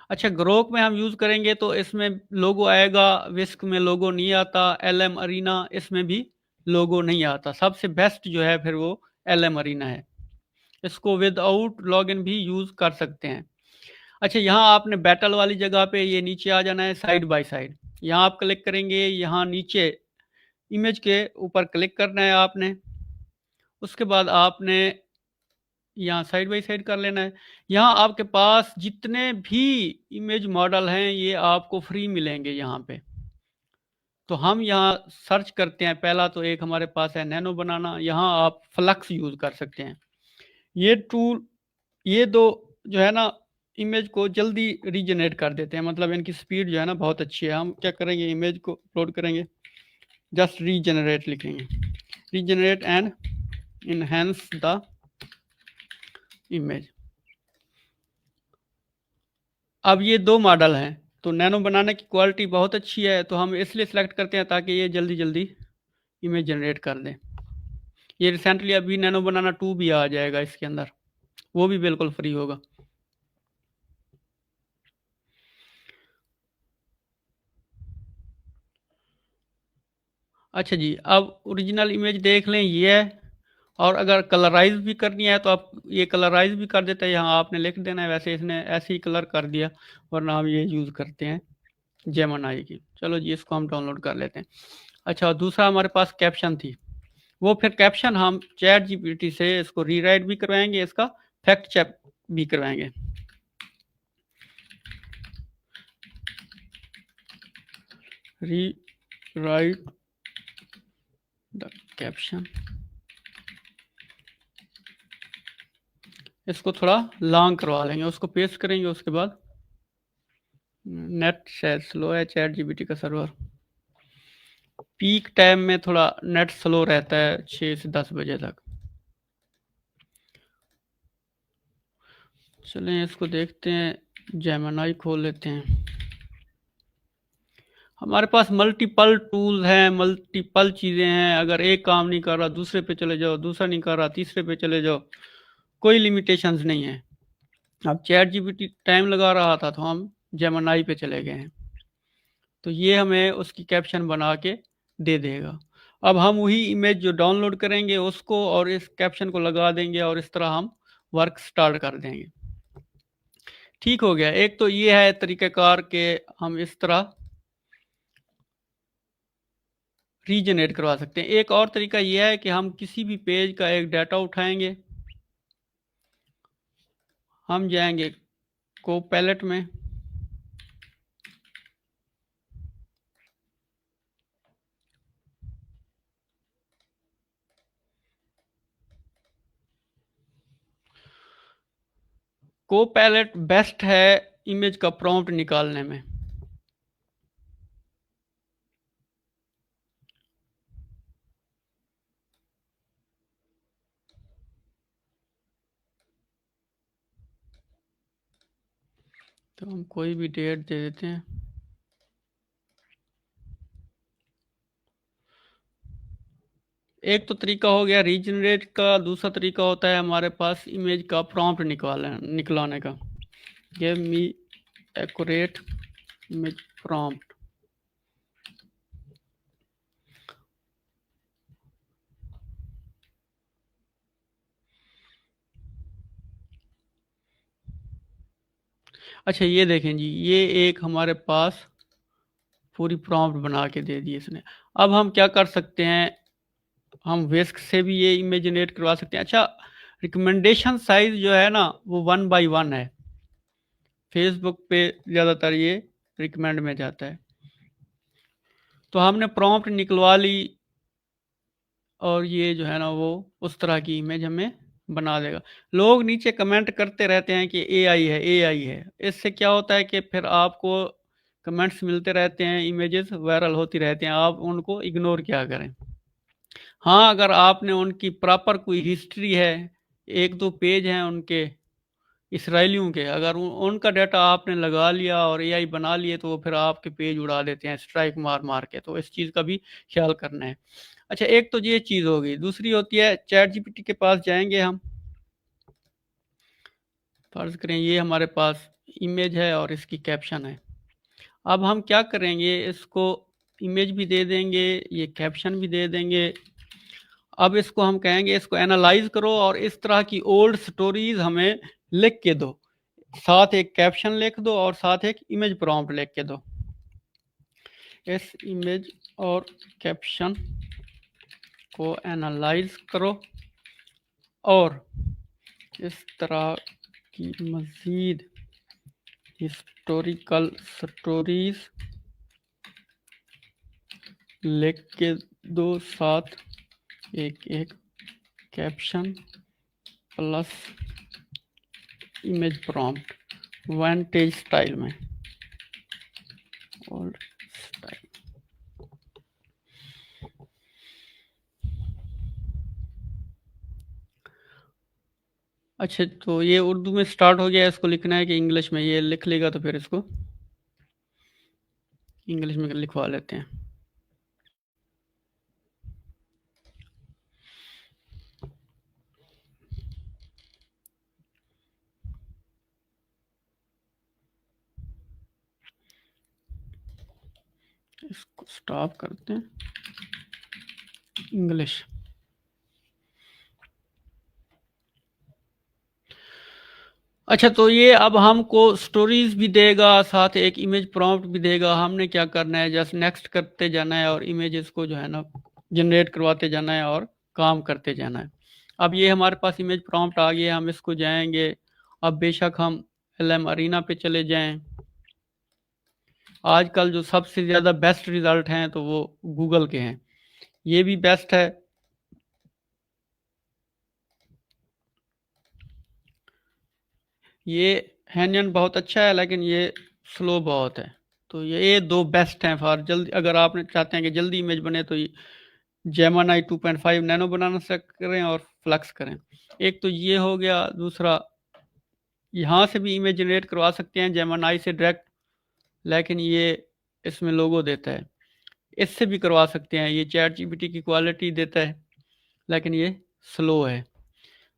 अच्छा, ग्रोक में हम यूज़ करेंगे तो इसमें लोगो आएगा, विस्क में लोगो नहीं आता, LM अरीना इसमें भी लोगो नहीं आता। सबसे बेस्ट जो है फिर वो LM अरीना है, इसको विदाउट लॉगिन भी यूज़ कर सकते हैं। अच्छा, यहाँ आपने बैटल वाली जगह पे ये नीचे आ जाना है, साइड बाय साइड। यहाँ आप क्लिक करेंगे, यहाँ नीचे इमेज के ऊपर क्लिक करना है आपने। उसके बाद आपने यहाँ साइड बाय साइड कर लेना है। यहाँ आपके पास जितने भी इमेज मॉडल हैं ये आपको फ्री मिलेंगे यहाँ पे। तो हम यहाँ सर्च करते हैं, पहला तो एक हमारे पास है नैनो बनाना, यहाँ आप फ्लक्स यूज़ कर सकते हैं। ये टूल, ये दो जो है ना इमेज को जल्दी रीजनरेट कर देते हैं, मतलब इनकी स्पीड जो है ना बहुत अच्छी है। हम क्या करेंगे, इमेज को अपलोड करेंगे, जस्ट रीजनरेट लिखेंगे, regenerate and enhance the image. अब ये दो मॉडल हैं, तो नैनो बनाने की क्वालिटी बहुत अच्छी है, तो हम इसलिए सेलेक्ट करते हैं ताकि ये जल्दी जल्दी इमेज जनरेट कर दें। ये रिसेंटली अभी नैनो बनाना 2 भी आ जाएगा इसके अंदर, वो भी बिल्कुल फ्री होगा। अच्छा जी, अब ओरिजिनल इमेज देख लें, ये है। और अगर कलराइज भी करनी है तो आप ये कलराइज भी कर देते हैं, यहाँ आपने लिख देना है, वैसे इसने ऐसे ही कलर कर दिया, वरना हम ये यूज़ करते हैं जेमिनी की। चलो जी, इसको हम डाउनलोड कर लेते हैं। अच्छा, दूसरा हमारे पास कैप्शन थी, वो फिर कैप्शन हम चैट जीपीटी से इसको रीराइट भी करवाएंगे, इसका फैक्ट चेक भी करवाएंगे। रीराइट द कैप्शन, इसको थोड़ा लॉन्ग करवा लेंगे, उसको पेस्ट करेंगे। उसके बाद नेट शायद स्लो है चैट जीपीटी का सर्वर, पीक टाइम में थोड़ा नेट स्लो रहता है 6 से 10 बजे तक। चलें इसको देखते हैं, जेमिनी खोल लेते हैं। हमारे पास मल्टीपल टूल हैं, मल्टीपल चीज़ें हैं, अगर एक काम नहीं कर रहा दूसरे पे चले जाओ, दूसरा नहीं कर रहा तीसरे पे चले जाओ, कोई लिमिटेशंस नहीं है। अब चैट जीपीटी टाइम लगा रहा था तो हम जेमिनी पे चले गए हैं, तो ये हमें उसकी कैप्शन बना के दे देगा। अब हम वही इमेज जो डाउनलोड करेंगे उसको और इस कैप्शन को लगा देंगे, और इस तरह हम वर्क स्टार्ट कर देंगे। ठीक हो गया। एक तो ये है तरीक़ाकार के हम इस तरह रीजनरेट करवा सकते हैं। एक और तरीका ये है कि हम किसी भी पेज का एक डाटा उठाएंगे, हम जाएंगे को पैलेट में, को पैलेट बेस्ट है इमेज का प्रॉम्प्ट निकालने में। तो हम कोई भी डेट दे देते हैं। एक तो तरीका हो गया रीजनरेट का, दूसरा तरीका होता है हमारे पास इमेज का प्रॉम्प्ट निकलाने का। Give me accurate image prompt. अच्छा, ये देखें जी, ये एक हमारे पास पूरी प्रॉम्प्ट बना के दे दी इसने। अब हम क्या कर सकते हैं, हम विस्क से भी ये इमेज जनरेट करवा सकते हैं। अच्छा, रिकमेंडेशन साइज जो है ना वो 1 बाई 1 है, फेसबुक पे ज़्यादातर ये रिकमेंड में जाता है। तो हमने प्रॉम्प्ट निकलवा ली, और ये जो है ना वो उस तरह की इमेज हमें बना देगा। लोग नीचे कमेंट करते रहते हैं कि एआई है, एआई है। इससे क्या होता है कि फिर आपको कमेंट्स मिलते रहते हैं, इमेजेस वायरल होती रहती हैं, आप उनको इग्नोर क्या करें। हाँ, अगर आपने उनकी प्रॉपर कोई हिस्ट्री है, 1-2 पेज हैं उनके इसराइलियों के, अगर उनका डाटा आपने लगा लिया और एआई बना लिए तो वो फिर आपके पेज उड़ा देते हैं स्ट्राइक मार के, तो इस चीज़ का भी ख्याल करना है। अच्छा, एक तो ये चीज़ होगी, दूसरी होती है चैट जीपीटी के पास जाएंगे हम, फर्ज करें ये हमारे पास इमेज है और इसकी कैप्शन है। अब हम क्या करेंगे, इसको इमेज भी दे देंगे, ये कैप्शन भी दे देंगे। अब इसको हम कहेंगे इसको एनालाइज करो और इस तरह की ओल्ड स्टोरीज हमें लिख के दो, साथ एक कैप्शन लिख दो और साथ एक इमेज प्रॉम्प्ट लिख के दो। इस इमेज और कैप्शन को एनालाइज करो और इस तरह की मज़ीद हिस्टोरिकल स्टोरीज लिख के दो, साथ एक एक caption plus image prompt, vintage style में, ओल्ड स्टाइल। अच्छा, तो ये उर्दू में स्टार्ट हो गया, इसको लिखना है कि इंग्लिश में? ये लिख लेगा तो फिर इसको इंग्लिश में लिखवा लेते हैं। इसको स्टॉप करते हैं, इंग्लिश। अच्छा, तो ये अब हमको स्टोरीज भी देगा, साथ एक इमेज प्रॉम्प्ट भी देगा। हमने क्या करना है, जस्ट नेक्स्ट करते जाना है और इमेजेस को जो है ना जनरेट करवाते जाना है और काम करते जाना है। अब ये हमारे पास इमेज प्रॉम्प्ट आ गया, हम इसको जाएंगे। अब बेशक हम LM अरीना पे चले जाएं, आजकल जो सबसे ज़्यादा बेस्ट रिजल्ट हैं तो वो गूगल के हैं, ये भी बेस्ट है। ये हैनियन बहुत अच्छा है लेकिन ये स्लो बहुत है। तो ये दो बेस्ट हैं फॉर जल्दी, अगर आपने चाहते हैं कि जल्दी इमेज बने तो जेमिनी 2.5 नैनो बनाना से करें और फ्लक्स करें। एक तो ये हो गया, दूसरा यहाँ से भी इमेज जनरेट करवा सकते हैं जेमिनी से डायरेक्ट, लेकिन ये इसमें लोगो देता है। इससे भी करवा सकते हैं, ये चैट जीपीटी की क्वालिटी देता है लेकिन ये स्लो है।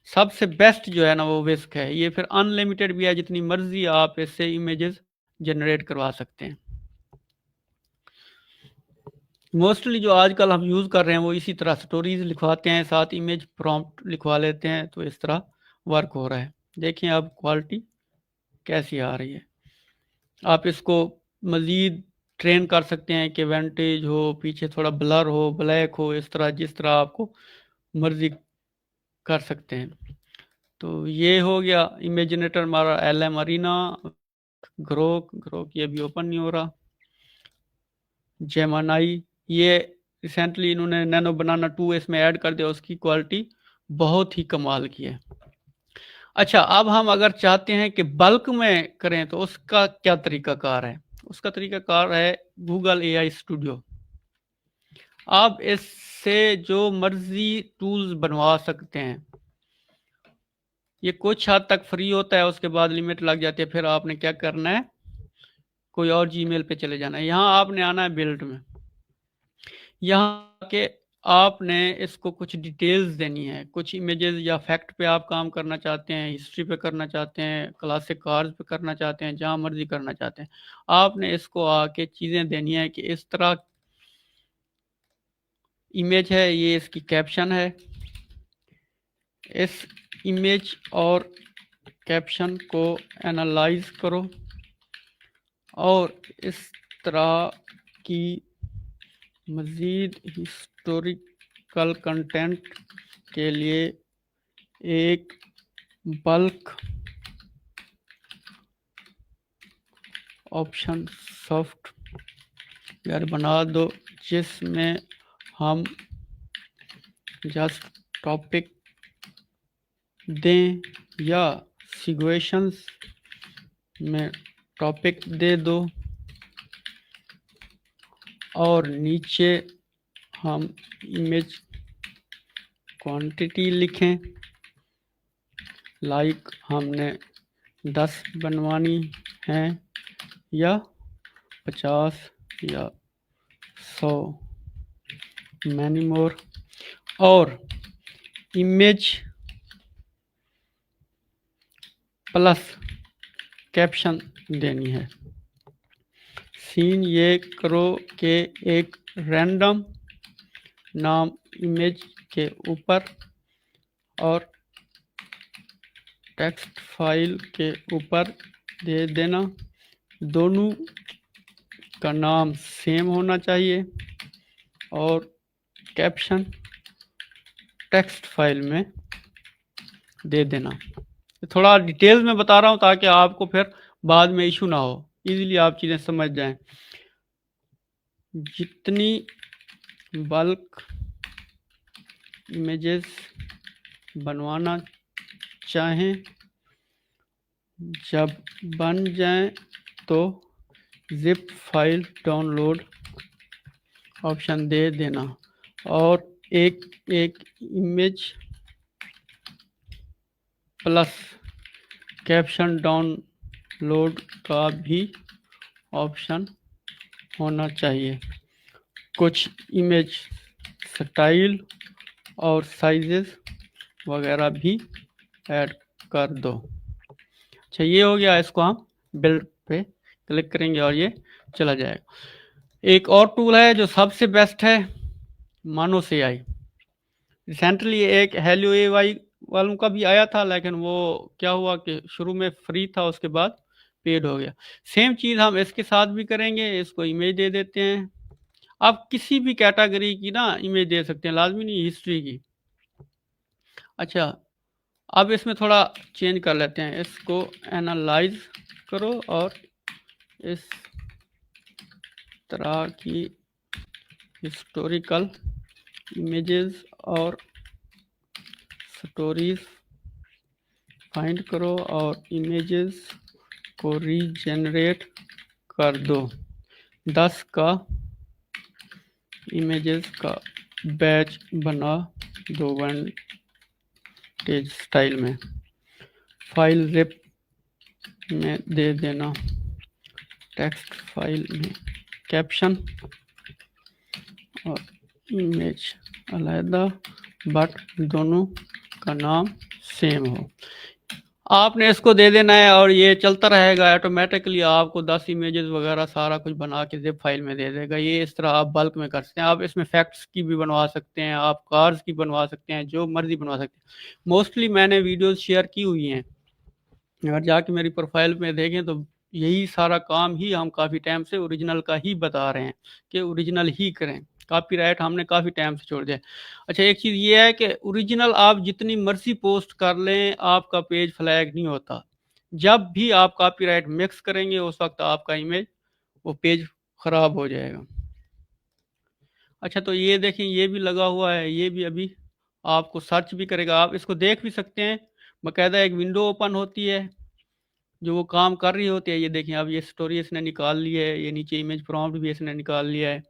सबसे बेस्ट जो है ना वो विस्क है, ये फिर अनलिमिटेड भी है, जितनी मर्जी आप इससे इमेजेस जनरेट करवा सकते हैं। मोस्टली जो आजकल हम यूज़ कर रहे हैं वो इसी तरह स्टोरीज लिखवाते हैं, साथ इमेज प्रॉम्प्ट लिखवा लेते हैं, तो इस तरह वर्क हो रहा है। देखिए अब क्वालिटी कैसी आ रही है। आप इसको मज़ीद ट्रेन कर सकते हैं कि वेंटेज हो, पीछे थोड़ा ब्लर हो, ब्लैक हो, इस तरह जिस तरह आपको मर्जी कर सकते हैं। तो ये हो गया इमेज जनरेटर हमारा LM अरीना। ग्रोक ये भी ओपन नहीं हो रहा। जेमिनी, ये रिसेंटली इन्होंने नैनो बनाना 2 इसमें ऐड कर दिया, उसकी क्वालिटी बहुत ही कमाल की है। अच्छा, अब हम अगर चाहते हैं कि बल्क में करें तो उसका क्या तरीकाकार है? उसका तरीकाकार है गूगल AI स्टूडियो। आप इससे जो मर्जी टूल्स बनवा सकते हैं। ये कुछ हद तक फ्री होता है, उसके बाद लिमिट लग जाती है, फिर आपने क्या करना है, कोई और जीमेल पे चले जाना है। यहाँ आपने आना है बिल्ड में, यहाँ के आपने इसको कुछ डिटेल्स देनी है, कुछ इमेजेस या फैक्ट पे आप काम करना चाहते हैं, हिस्ट्री पे करना चाहते हैं, क्लासिक कार्स पे करना चाहते हैं, जहाँ मर्जी करना चाहते हैं। आपने इसको आके चीज़ें देनी है कि इस तरह इमेज है, ये इसकी कैप्शन है, इस इमेज और कैप्शन को एनालाइज करो और इस तरह की मज़ीद हिस्टोरिकल कंटेंट के लिए एक बल्क ऑप्शन सॉफ्टवेयर बना दो जिसमें हम जस्ट टॉपिक दें या सिचुएशंस में टॉपिक दे दो और नीचे हम इमेज क्वांटिटी लिखें, लाइक हमने 10 बनवानी है या 50 या 100, मैनी मोर। और इमेज प्लस कैप्शन देनी है। सीन ये करो कि एक रैंडम नाम इमेज के ऊपर और टेक्स्ट फाइल के ऊपर दे देना। दोनों का नाम सेम होना चाहिए और कैप्शन टेक्स्ट फाइल में दे देना। थोड़ा डिटेल्स में बता रहा हूँ ताकि आपको फिर बाद में इशू ना हो, इजीली आप चीज़ें समझ जाएं। जितनी बल्क इमेजेस बनवाना चाहें, जब बन जाएं तो जिप फाइल डाउनलोड ऑप्शन दे देना और एक एक इमेज प्लस कैप्शन डाउनलोड का भी ऑप्शन होना चाहिए। कुछ इमेज स्टाइल और साइजेस वगैरह भी ऐड कर दो। अच्छा, ये हो गया। इसको हम बिल्ड पे क्लिक करेंगे और ये चला जाएगा। एक और टूल है जो सबसे बेस्ट है, मानोस एआई। रिसेंटली एक हेलो एआई वालों का भी आया था, लेकिन वो क्या हुआ कि शुरू में फ्री था, उसके बाद पेड हो गया। सेम चीज़ हम इसके साथ भी करेंगे। इसको इमेज दे देते हैं। आप किसी भी कैटेगरी की ना इमेज दे सकते हैं, लाजमी नहीं हिस्ट्री की। अच्छा, अब इसमें थोड़ा चेंज कर लेते हैं। इसको एनालाइज करो और इस तरह की हिस्टोरिकल इमेजेस और स्टोरीज फाइंड करो और इमेजेस को रीजनरेट कर दो। 10 का इमेजेस का बैच बना दो विंटेज स्टाइल में। फाइल जिप में दे देना, टेक्स्ट फाइल में कैप्शन और इमेज अलहदा बट दोनों का नाम सेम हो। आपने इसको दे देना है और ये चलता रहेगा ऑटोमेटिकली। आपको 10 इमेजेस वगैरह सारा कुछ बना के जिप फाइल में दे देगा। ये इस तरह आप बल्क में कर सकते हैं। आप इसमें फैक्ट्स की भी बनवा सकते हैं, आप कार्स की बनवा सकते हैं, जो मर्जी बनवा सकते हैं। मोस्टली मैंने वीडियोस शेयर की हुई हैं, अगर जाके मेरी प्रोफाइल में देखें तो यही सारा काम ही हम काफ़ी टाइम से ओरिजिनल का ही बता रहे हैं कि ओरिजिनल ही करें। कॉपीराइट हमने काफ़ी टाइम से छोड़ दिया। अच्छा, एक चीज़ ये है कि ओरिजिनल आप जितनी मर्जी पोस्ट कर लें, आपका पेज फ्लैग नहीं होता। जब भी आप कॉपीराइट मिक्स करेंगे उस वक्त आपका इमेज, वो पेज ख़राब हो जाएगा। अच्छा, तो ये देखें, ये भी लगा हुआ है, ये भी अभी आपको सर्च भी करेगा। आप इसको देख भी सकते हैं। बाकायदा एक विंडो ओपन होती है जो वो काम कर रही होती है। ये देखें, अब ये स्टोरी इसने निकाल ली है, ये नीचे इमेज प्रॉम्प्ट भी इसने निकाल लिया है।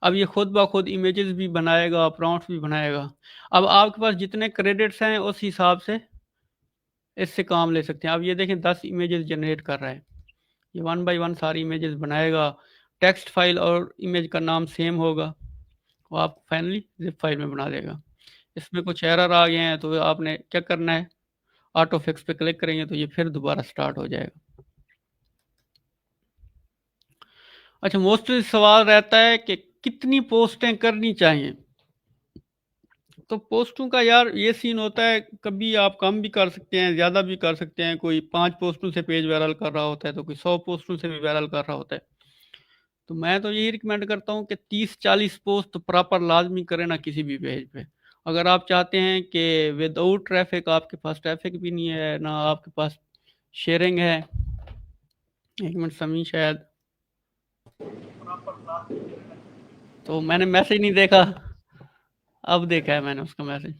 अब ये खुद ब खुद इमेजेस भी बनाएगा, प्रॉम्प्ट भी बनाएगा। अब आपके पास जितने क्रेडिट्स हैं उस हिसाब से इससे काम ले सकते हैं। अब ये देखें, 10 इमेजेस जनरेट कर रहा है। ये 1 बाय 1 सारी इमेजेस बनाएगा। टेक्स्ट फाइल और इमेज का नाम सेम होगा, वो आप फाइनली जिप फाइल में बना देगा। इसमें कुछ एरर आ गए हैं तो आपने क्या करना है, ऑटो फिक्स पे क्लिक करेंगे तो ये फिर दोबारा स्टार्ट हो जाएगा। अच्छा, मोस्टली सवाल रहता है कि कितनी पोस्टें करनी चाहिए। तो पोस्टों का यार ये सीन होता है, कभी आप कम भी कर सकते हैं, ज़्यादा भी कर सकते हैं। कोई 5 पोस्टों से पेज वायरल कर रहा होता है तो कोई 100 पोस्टों से भी वायरल कर रहा होता है। तो मैं तो यही रिकमेंड करता हूँ कि 30-40 पोस्ट तो प्रॉपर लाजमी करें ना किसी भी पेज पे। अगर आप चाहते हैं कि विदाउट ट्रैफिक, आपके पास ट्रैफिक भी नहीं है ना आपके पास शेयरिंग है। एक मिनट, समी शायद, तो मैंने मैसेज नहीं देखा, अब देखा है मैंने उसका मैसेज।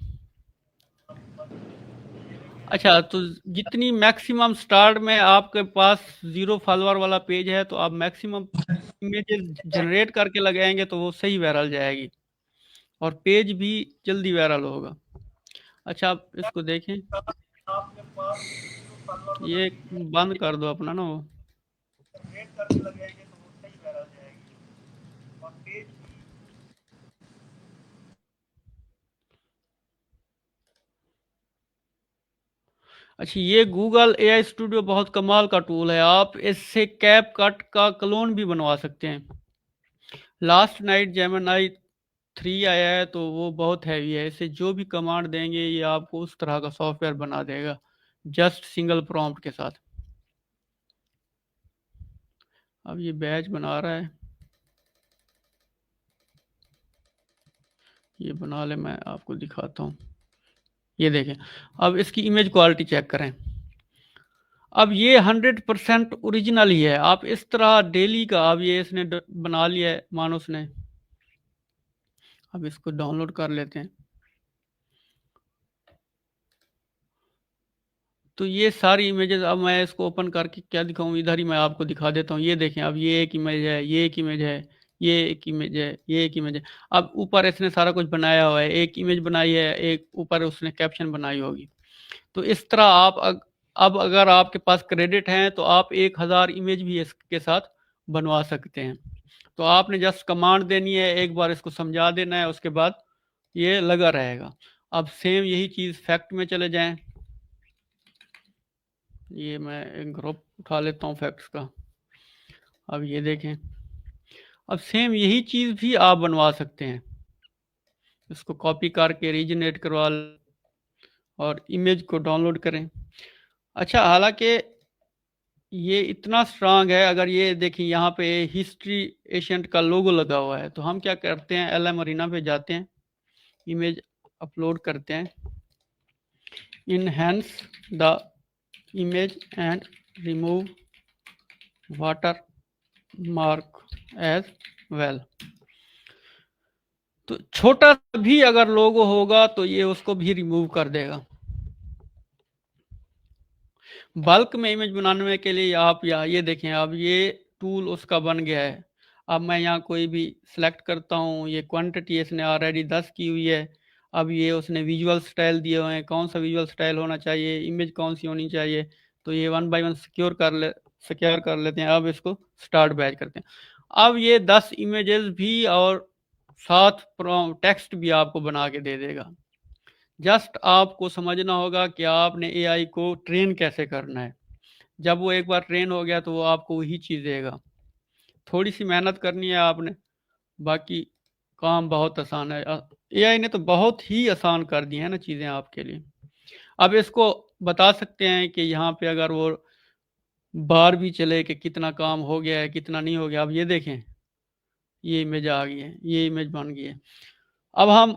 अच्छा, तो जितनी मैक्सिमम स्टार्ट में आपके पास 0 फॉलोअर वाला पेज है तो आप मैक्सिमम इमेजेस जनरेट करके लगाएंगे तो वो सही वायरल जाएगी। और पेज भी जल्दी वायरल होगा। अच्छा आप इसको देखें, आपके पास जो फॉलोअर ये बढ़ानी है, बंद कर दो अपना ना वो। रेट करने लग जाएंगे तो वो सही वायरल जाएगी। और पेज भी अच्छा ये गूगल एआई स्टूडियो बहुत कमाल का टूल है, आप इससे कैप कट का क्लोन भी बनवा सकते हैं। लास्ट नाइट जेमिनी 3 आया है तो वो बहुत हैवी है, इसे जो भी कमांड देंगे ये आपको उस तरह का सॉफ्टवेयर बना देगा, जस्ट सिंगल प्रॉम्प्ट के साथ। अब ये बैच बना रहा है, ये बना ले, मैं आपको दिखाता हूँ। ये देखें, अब इसकी इमेज क्वालिटी चेक करें। अब ये 100% ओरिजिनल ही है। आप इस तरह डेली का, अब ये इसने बना लिया है मानुस ने। अब इसको डाउनलोड कर लेते हैं। तो ये सारी इमेजेस, अब मैं इसको ओपन करके क्या दिखाऊं, इधर ही मैं आपको दिखा देता हूँ। ये देखें, अब ये एक इमेज है, ये एक इमेज है, ये एक इमेज है, ये एक इमेज है। अब ऊपर इसने सारा कुछ बनाया हुआ है, एक इमेज बनाई है, एक ऊपर उसने कैप्शन बनाई होगी। तो इस तरह आप अब अगर आपके पास क्रेडिट हैं तो आप 1000 इमेज भी इसके साथ बनवा सकते हैं। तो आपने जस्ट कमांड देनी है, एक बार इसको समझा देना है, उसके बाद ये लगा रहेगा। अब सेम यही चीज़ फैक्ट में चले जाएं। ये मैं एक ग्रुप उठा लेता हूँ फैक्ट्स का। अब ये देखें, अब सेम यही चीज़ भी आप बनवा सकते हैं। इसको कॉपी करके रीजनरेट करवा और इमेज को डाउनलोड करें। अच्छा हालांकि ये इतना स्ट्रांग है, अगर ये देखिए यहाँ पे हिस्ट्री एशियंट का लोगो लगा हुआ है, तो हम क्या करते हैं, एलएम अरीना पे जाते हैं, इमेज अपलोड करते हैं, enhance the image and remove watermark as well. तो छोटा भी अगर लोगो होगा तो ये उसको भी रिमूव कर देगा। बल्क में इमेज बनाने के लिए आप ये देखें, अब ये टूल उसका बन गया है। अब मैं यहाँ कोई भी सिलेक्ट करता हूँ, ये क्वांटिटी इसने ऑलरेडी 10 की हुई है। अब ये उसने विजुअल स्टाइल दिए हुए हैं, कौन सा विजुअल स्टाइल होना चाहिए, इमेज कौन सी होनी चाहिए, तो ये 1 बाय 1 सिक्योर कर लेते हैं। अब इसको स्टार्ट बैच करते हैं। अब ये 10 इमेजेस भी और साथ टेक्स्ट भी आपको बना के दे देगा। जस्ट आपको समझना होगा कि आपने एआई को ट्रेन कैसे करना है। जब वो एक बार ट्रेन हो गया तो वो आपको वही चीज़ देगा। थोड़ी सी मेहनत करनी है आपने, बाकी काम बहुत आसान है। एआई ने तो बहुत ही आसान कर दी है ना चीज़ें आपके लिए। अब इसको बता सकते हैं कि यहाँ पे अगर वो बार भी चले कि कितना काम हो गया है, कितना नहीं हो गया। अब ये देखें, ये इमेज आ गई है, ये इमेज बन गई है। अब हम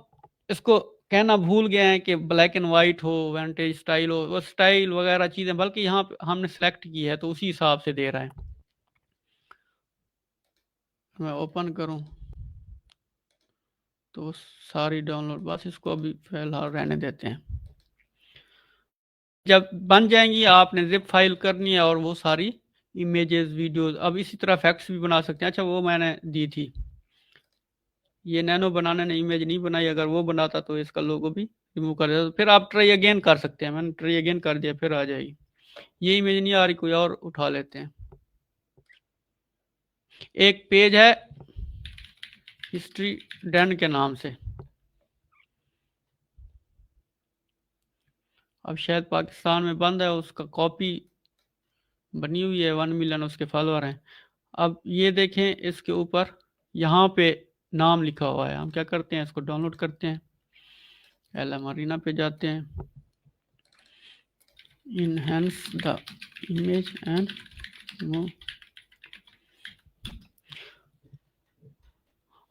इसको कहना भूल गए हैं कि ब्लैक एंड वाइट हो, वेंटेज स्टाइल हो, वो स्टाइल वगैरह चीज़ें, बल्कि यहाँ पे हमने सेलेक्ट की है तो उसी हिसाब से दे रहा है। मैं ओपन करूं तो सारी डाउनलोड, बस इसको अभी फिलहाल रहने देते हैं। जब बन जाएंगी आपने जिप फाइल करनी है और वो सारी इमेजेस वीडियोस। अब इसी तरह फैक्ट्स भी बना सकते हैं। अच्छा वो मैंने दी थी, ये नैनो बनाने ने इमेज नहीं बनाई, अगर वो बनाता तो इसका लोगो भी रिमूव कर देता। तो फिर आप ट्राई अगेन कर सकते हैं, मैंने ट्राई अगेन कर दिया, फिर आ जाएगी। ये इमेज नहीं आ रही, कोई और उठा लेते हैं। एक पेज है हिस्ट्री डन के नाम से, अब शायद पाकिस्तान में बंद है, उसका कॉपी बनी हुई है, 1 मिलियन उसके फॉलोअर हैं। अब ये देखें, इसके ऊपर यहाँ पे नाम लिखा हुआ है। हम क्या करते हैं, इसको डाउनलोड करते हैं, एलएम अरीना पे जाते हैं, enhance the image and remove.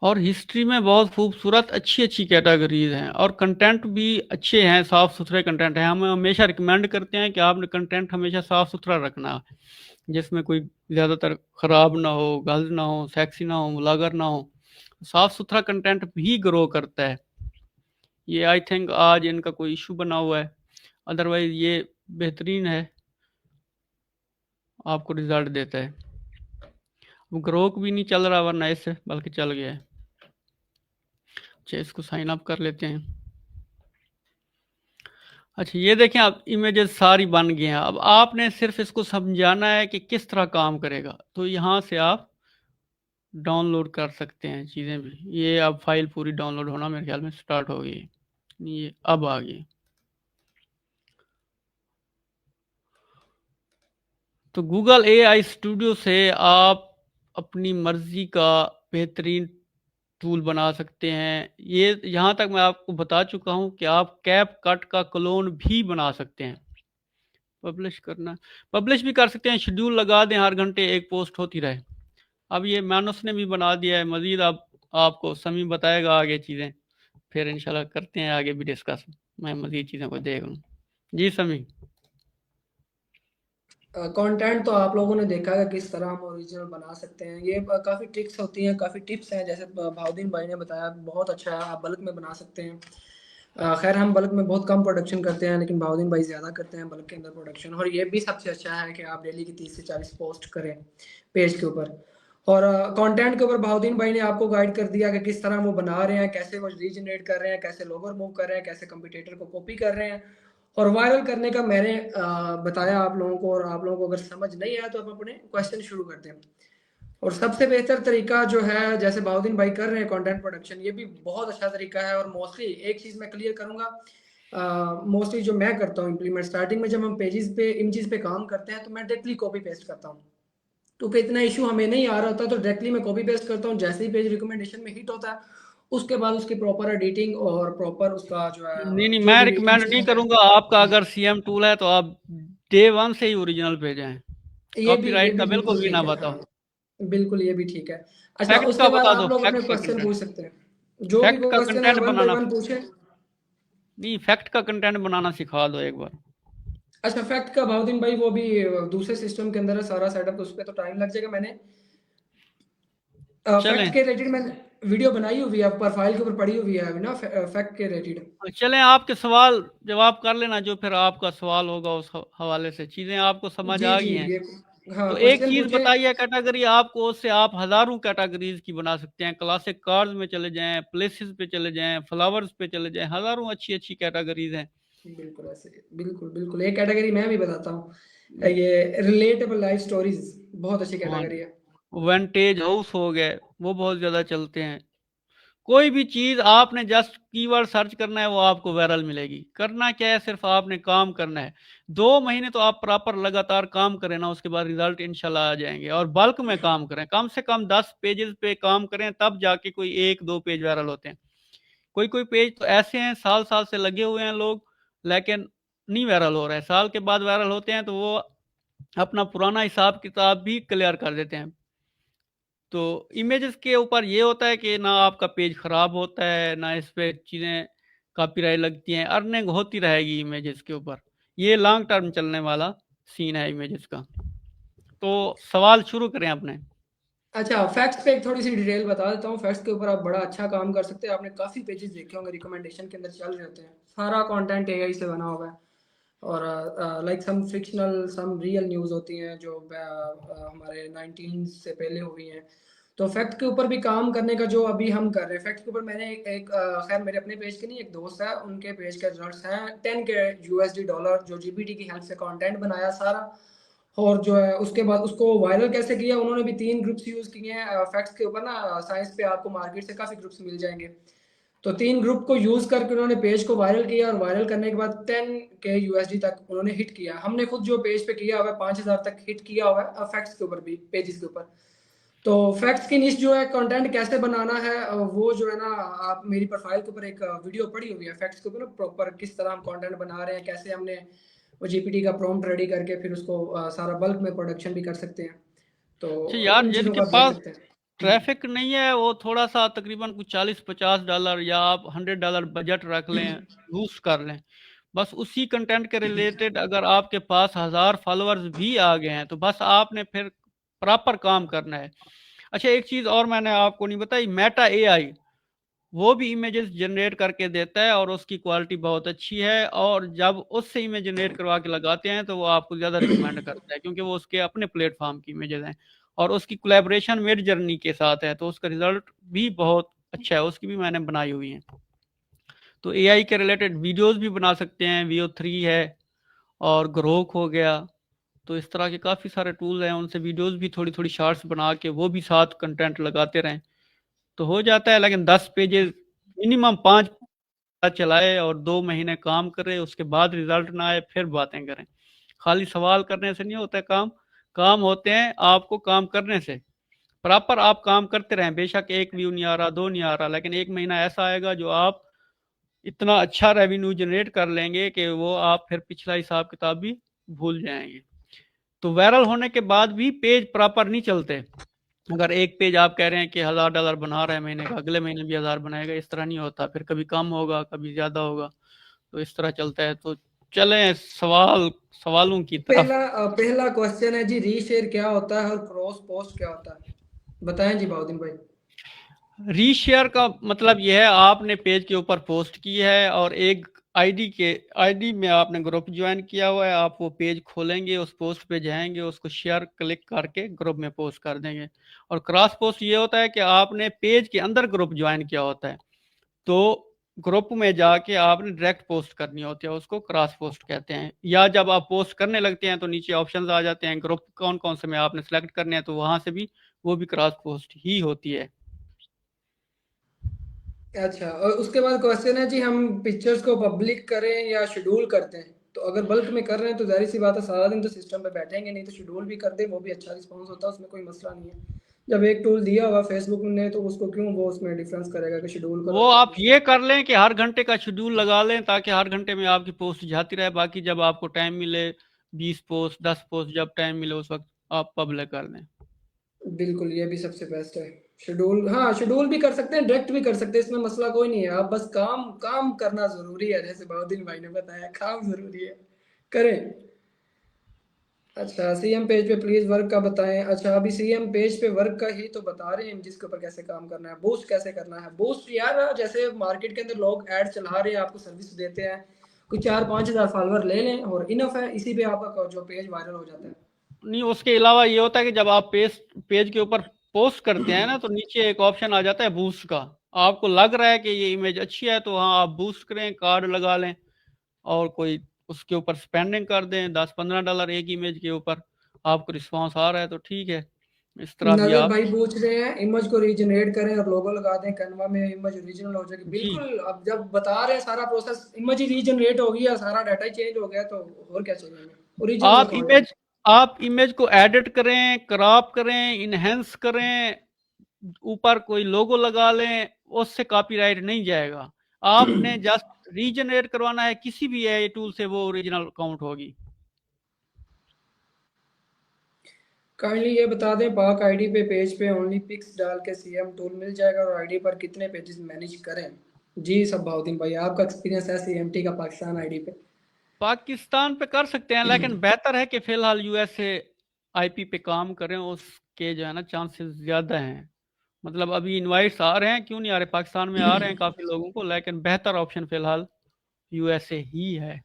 और हिस्ट्री में बहुत खूबसूरत अच्छी अच्छी कैटेगरीज हैं और कंटेंट भी अच्छे हैं, साफ़ सुथरे कंटेंट हैं। हम हमेशा रिकमेंड करते हैं कि आपने कंटेंट हमेशा साफ़ सुथरा रखना है, जिसमें कोई ज़्यादातर ख़राब ना हो, गलत ना हो, सेक्सी ना हो, मुलागर ना हो। साफ़ सुथरा कंटेंट भी ग्रो करता है। ये आई थिंक आज इनका कोई इशू बना हुआ है, अदरवाइज़ ये बेहतरीन है, आपको रिज़ल्ट देता है। ग्रोक भी नहीं चल रहा वरना इससे, बल्कि चल गया है। अच्छा, इसको साइन अप कर लेते हैं। अच्छा, ये देखें आप इमेजेस सारी बन गई हैं। अब आपने सिर्फ इसको समझाना है कि किस तरह काम करेगा। तो यहाँ से आप डाउनलोड कर सकते हैं चीज़ें भी। ये अब फाइल पूरी डाउनलोड होना मेरे ख्याल में स्टार्ट हो गई। ये अब आ गई। तो गूगल एआई स्टूडियो से आप अपनी मर्जी का बेहतरीन टूल बना सकते हैं। ये यहाँ तक मैं आपको बता चुका हूँ कि आप कैप कट का क्लोन भी बना सकते हैं। पब्लिश करना, पब्लिश भी कर सकते हैं, शेड्यूल लगा दें, हर घंटे एक पोस्ट होती रहे। अब ये मानस ने भी बना दिया है। मजीद अब आपको समी बताएगा आगे चीज़ें, फिर इंशाल्लाह करते हैं आगे भी डिस्कस। मैं मजीद चीज़ों को देख लूँ। जी समी। कंटेंट तो आप लोगों ने देखा है किस तरह हम ओरिजिनल बना सकते हैं। ये काफ़ी ट्रिक्स होती हैं, काफ़ी टिप्स हैं, जैसे भाउद्दीन भाई ने बताया, बहुत अच्छा है, आप बल्क में बना सकते हैं। खैर हम बल्क में बहुत कम प्रोडक्शन करते हैं, लेकिन भाउद्दीन भाई ज़्यादा करते हैं बल्क के अंदर प्रोडक्शन। और ये भी सबसे अच्छा है कि आप डेली की 30 से 40 पोस्ट करें पेज के ऊपर। और कंटेंट के ऊपर भाउद्दीन भाई ने आपको गाइड कर दिया कि किस तरह वो बना रहे हैं, कैसे वो रीजनरेट कर रहे हैं, कैसे लोगो रिमूव कर रहे हैं, कैसे कंपटीटर को कॉपी कर रहे हैं। और वायरल करने का मैंने बताया आप लोगों को, और आप लोगों को अगर समझ नहीं आया तो आप अपने क्वेश्चन शुरू कर दें। और सबसे बेहतर तरीका जो है, जैसे बाउद्दीन भाई कर रहे हैं कंटेंट प्रोडक्शन, ये भी बहुत अच्छा तरीका है। और मोस्टली एक चीज़ मैं क्लियर करूंगा, मोस्टली जो मैं करता हूँ इम्प्लीमेंट, स्टार्टिंग में जब हम पेजेस पे इमेजेस पे काम करते हैं तो मैं डायरेक्टली कॉपी पेस्ट करता हूँ, क्योंकि इतना इशू हमें नहीं आ रहा होता। तो डायरेक्टली मैं कॉपी पेस्ट करता हूँ, जैसे ही पेज रिकमेंडेशन में हिट होता है उसके बाद उसकी प्रॉपर एडिटिंग और प्रॉपर उसका जो है नहीं नहीं, जो मैं भी रिकमेंड नहीं इमेजेस करूंगा। आपका अगर सीएम टूल है तो आप डे वन से ही ओरिजिनल भेजें। ये कॉपीराइट भी का बिल्कुल बिल्कुल भी ठीक ना है, बताओ। हाँ बिल्कुल, ये भी ठीक है। अच्छा, फैक्ट का उसके बाद बता दो, आप लोग अपने फैक्ट का क्वेश्चन कंटेंट। पूछ सकते हैं, जो भी फैक्ट का क्वेश्चन है content one by banana, one पूछे। नहीं फैक्ट का कंटेंट बनाना सिखा दो एक बार। अच्छा, फैक्ट का भावदीन भाई वो भी दूसरे सिस्टम के अंदर है सारा सेटअप, उस पर तो टाइम लग जाएगा। मैंने फैक्ट चलें, के रिलेटेड मैंने वीडियो बनाई हुई है, प्रोफाइल के ऊपर पड़ी हुई है अभी ना, फैक्ट के रिलेटेड। चलें आपके सवाल जवाब कर लेना, जो फिर आपका सवाल होगा उस हवाले से। चीज़ें आपको समझ जी आ जी, गई हैं। ये हाँ तो एक क्वेश्चन चीज़ पूछे। बताइए, कैटेगरी आपको उससे आप हज़ारों कैटेगरीज की बना सकते हैं। क्लासिक कार्ड्स में चले जाएं, प्लेसेस पे चले जाएं, फ्लावर्स पे चले जाएं, हज़ारों अच्छी अच्छी कैटेगरीज हैं। बिल्कुल ऐसे, बिल्कुल बिल्कुल, एक कैटेगरी मैं भी बताता हूँ, ये रिलेटेबल लाइफ स्टोरीज, बहुत अच्छी हाँ, कैटेगरी है। वेंटेज हाउस हो गए, वो बहुत ज़्यादा चलते हैं। कोई भी चीज़ आपने जस्ट कीवर्ड सर्च करना है, वो आपको वायरल मिलेगी। करना क्या है, सिर्फ आपने काम करना है। 2 महीने तो आप प्रॉपर लगातार काम करें ना, उसके बाद रिजल्ट इंशाल्लाह आ जाएंगे। और बल्क में काम करें, कम से कम 10 पेजेस पे काम करें, तब जाके कोई 1-2 पेज वायरल होते हैं। कोई कोई पेज तो ऐसे हैं साल साल से लगे हुए हैं लोग, लेकिन नहीं वायरल हो रहे हैं। साल के बाद वायरल होते हैं तो वो अपना पुराना हिसाब किताब भी क्लियर कर देते हैं। तो इमेजेस के ऊपर ये होता है कि ना आपका पेज खराब होता है, ना इस पे चीज़ें कॉपीराइट लगती हैं, अर्निंग होती रहेगी इमेजेस के ऊपर। ये लॉन्ग टर्म चलने वाला सीन है इमेजेस का। तो सवाल शुरू करें अपने। अच्छा, फैक्ट्स पे एक थोड़ी सी डिटेल बता देता हूँ। फैक्ट्स के ऊपर आप बड़ा अच्छा काम कर सकते हैं। आपने काफ़ी पेजेस देखे होंगे रिकमेंडेशन के अंदर चल रहे होते हैं, सारा कंटेंट एआई से बना हुआ है। और like some fictional some real news होती हैं जो हमारे 19 से पहले हुई हैं। तो फैक्ट के ऊपर भी काम करने का जो अभी हम कर रहे हैं, फैक्ट के ऊपर मैंने खैर मेरे अपने पेज के नहीं, एक दोस्त है उनके पेज के रिजल्ट्स हैं 10 के यूएसडी डॉलर, जो जीपीटी की हेल्प से कंटेंट बनाया सारा। और जो है उसके बाद उसको वायरल कैसे किया, उन्होंने भी 3 ग्रुप्स यूज़ किए हैं फैक्ट्स के ऊपर ना। साइंस पे आपको मार्केट से काफ़ी ग्रुप्स मिल जाएंगे। तो 3 ग्रुप को यूज़ करके उन्होंने पेज को वायरल किया, और वायरल करने के बाद 10 के यूएसडी तक उन्होंने हिट किया। हमने खुद जो पेज पे किया हुआ है 5000 तक हिट किया हुआ है फैक्ट्स के ऊपर भी, पेजेस के ऊपर। तो फैक्ट्स की निश जो है, कंटेंट कैसे बनाना है, वो जो है ना, आप मेरी प्रोफाइल के ऊपर एक वीडियो पड़ी हुई है फैक्ट्स के ऊपर ना, प्रॉपर किस तरह हम कंटेंट बना रहे हैं, कैसे हमने वो जीपीटी का प्रॉम्प्ट रेडी करके फिर उसको सारा बल्क में प्रोडक्शन भी कर सकते हैं। तो अच्छा यार, उन चीज़ों जिनके को आप देख पास सकते हैं। ट्रैफिक नहीं है, वो थोड़ा सा तकरीबन कुछ $40-50 या आप $100 बजट रख लें, बूस्ट कर लें। बस उसी कंटेंट के रिलेटेड अगर आपके पास 1000 फॉलोअर्स भी आ गए हैं, तो बस आपने फिर प्रॉपर काम करना है। अच्छा, एक चीज़ और मैंने आपको नहीं बताई, मेटा एआई वो भी इमेजेस जनरेट करके देता है, और उसकी क्वालिटी बहुत अच्छी है। और जब उससे इमेज जनरेट करवा के लगाते हैं तो वो आपको ज़्यादा रिकमेंड करता है, क्योंकि वो उसके अपने प्लेटफॉर्म की इमेजेस हैं। और उसकी कोलैबोरेशन मिड जर्नी के साथ है, तो उसका रिजल्ट भी बहुत अच्छा है, उसकी भी मैंने बनाई हुई है। तो एआई के रिलेटेड वीडियोस भी बना सकते हैं, VO3 है और ग्रोक हो गया। तो इस तरह के काफ़ी सारे टूल हैं, उनसे वीडियोस भी थोड़ी थोड़ी शॉर्ट्स बना के वो भी साथ कंटेंट लगाते रहें तो हो जाता है। लेकिन 10 पेजेस मिनिमम 5 चलाए और 2 महीने काम करे, उसके बाद रिजल्ट ना आए फिर बातें करें। खाली सवाल करने से नहीं होता है काम, काम होते हैं आपको काम करने से। प्रॉपर आप काम करते रहें, बेशक 1 व्यू नहीं आ रहा, 2 नहीं आ रहा, लेकिन 1 महीना ऐसा आएगा जो आप इतना अच्छा रेवेन्यू जनरेट कर लेंगे कि वो आप फिर पिछला हिसाब किताब भी भूल जाएंगे। तो वायरल होने के बाद भी पेज प्रॉपर नहीं चलते। अगर एक पेज आप कह रहे हैं कि $1000 बना रहे हैं महीने का, अगले महीने भी 1000 बनाएगा, इस तरह नहीं होता, फिर कभी कम होगा कभी ज्यादा होगा, तो इस तरह चलता है। तो चलें सवालों की तरफ। पहला क्वेश्चन है जी, रीशेयर क्या होता है और क्रॉस पोस्ट क्या होता है, बताएं जी बाउद्दीन भाई। रीशेयर का मतलब यह है आपने पेज के ऊपर पोस्ट की है और एक आईडी में आपने ग्रुप ज्वाइन किया हुआ है, आप वो पेज खोलेंगे, उस पोस्ट पे जाएंगे, उसको शेयर क्लिक करके ग्रुप में पोस्ट कर देंगे। और क्रॉस पोस्ट ये होता है कि आपने पेज के अंदर ग्रुप ज्वाइन किया होता है, तो ग्रुप में जाके आपने डायरेक्ट पोस्ट करनी होती है, उसको क्रॉस पोस्ट कहते हैं। या जब आप पोस्ट करने लगते हैं तो नीचे ऑप्शंस आ जाते हैं, ग्रुप कौन कौन से में आपने सेलेक्ट करने हैं, तो वहां से भी वो भी क्रॉस पोस्ट ही होती है। अच्छा, और उसके बाद क्वेश्चन है जी, हम पिक्चर्स को पब्लिक करें या शेड्यूल करते हैं? तो अगर बल्क में कर रहे हैं तो जाहिर सी बात है सारा दिन तो सिस्टम पे बैठेंगे नहीं, तो शेड्यूल भी कर दें वो भी अच्छा रिस्पॉन्स होता है, उसमें कोई मसला नहीं है। जब एक टूल दिया हुआ फेसबुक ने तो उसको क्यों वो उसमें डिफरेंस करेगा कि शेड्यूल करो वो या आप पब्लिश ये करो। कर लें कि हर घंटे का शेड्यूल लगा लें, ताकि हर घंटे में आपकी पोस्ट जाती रहे। बाकी जब आपको टाइम मिले, 20 पोस्ट 10 पोस्ट जब टाइम मिले उस वक्त आप पब्लिक कर लें। बिल्कुल, ये भी सबसे बेस्ट है। शेड्यूल, हाँ शेड्यूल भी कर सकते हैं, डायरेक्ट भी कर सकते हैं, इसमें मसला कोई नहीं है। आप बस काम काम करना जरूरी है, जैसे बहुद्दीन भाई ने बताया काम जरूरी है, करें। अच्छा, सीएम पेज पे प्लीज वर्क का बताएं। अच्छा, अभी सीएम पेज पे वर्क का ही तो बता रहे हैं जिसके ऊपर कैसे काम करना है। बूस्ट कैसे करना है? बूस्ट यार, जैसे मार्केट के अंदर लोग ऐड चला रहे हैं, आपको सर्विस देते हैं, कोई 4-5 हज़ार फॉलोअर ले लें और इनफ है, इसी पे आपका जो पेज वायरल हो जाता है। नहीं, उसके अलावा ये होता है कि जब आप पेज के ऊपर पोस्ट करते हैं ना, तो नीचे एक ऑप्शन आ जाता है बूस्ट का। आपको लग रहा है कि ये इमेज अच्छी है तो हाँ आप बूस्ट करें, कार्ड लगा लें और कोई उसके ऊपर स्पेंडिंग कर दें $10-15 एक इमेज के ऊपर। आपको रिस्पॉन्स आ रहा है तो ठीक है, इस तरह भी नजर आप। भाई पूछ रहे हैं इमेज को रीजनरेट करें और लोगो लगा दें, कैनवा में इमेज ओरिजिनल हो जाएगी। जी, बिल्कुल, अब जब बता रहे हैं सारा प्रोसेस, इमेज ही रीजनरेट हो गया, सारा डाटा ही चेंज हो गया, तो और क्या चाहिए हमें, ओरिजिनल आप दिखा दें। इमेज आप इमेज को एडिट करें, क्रॉप करें, इनहेंस करें, ऊपर कोई लोगो लगा लें, उससे कॉपीराइट नहीं जाएगा। आपने जस्ट रीजनरेट करवाना है किसी भी एआई टूल से, वो ओरिजिनल काउंट होगी। काइंडली ये बता दें, पाक आईडी पे पेज पे ओनली पिक्स डाल के सीएम टूल मिल जाएगा और आईडी पर कितने पेजेस मैनेज करें? जी सब भाउद्दीन भाई, आपका एक्सपीरियंस है सीएमटी का पाकिस्तान आईडी पे? पाकिस्तान पे कर सकते हैं, लेकिन बेहतर है कि फिलहाल यूएसए आईपी पे काम करें, उसके जो है ना चांसेस ज़्यादा हैं। मतलब अभी इनवाइट्स आ रहे हैं, क्यों नहीं आ रहे, पाकिस्तान में आ रहे हैं काफ़ी लोगों को, लेकिन बेहतर ऑप्शन फिलहाल यूएसए ही है।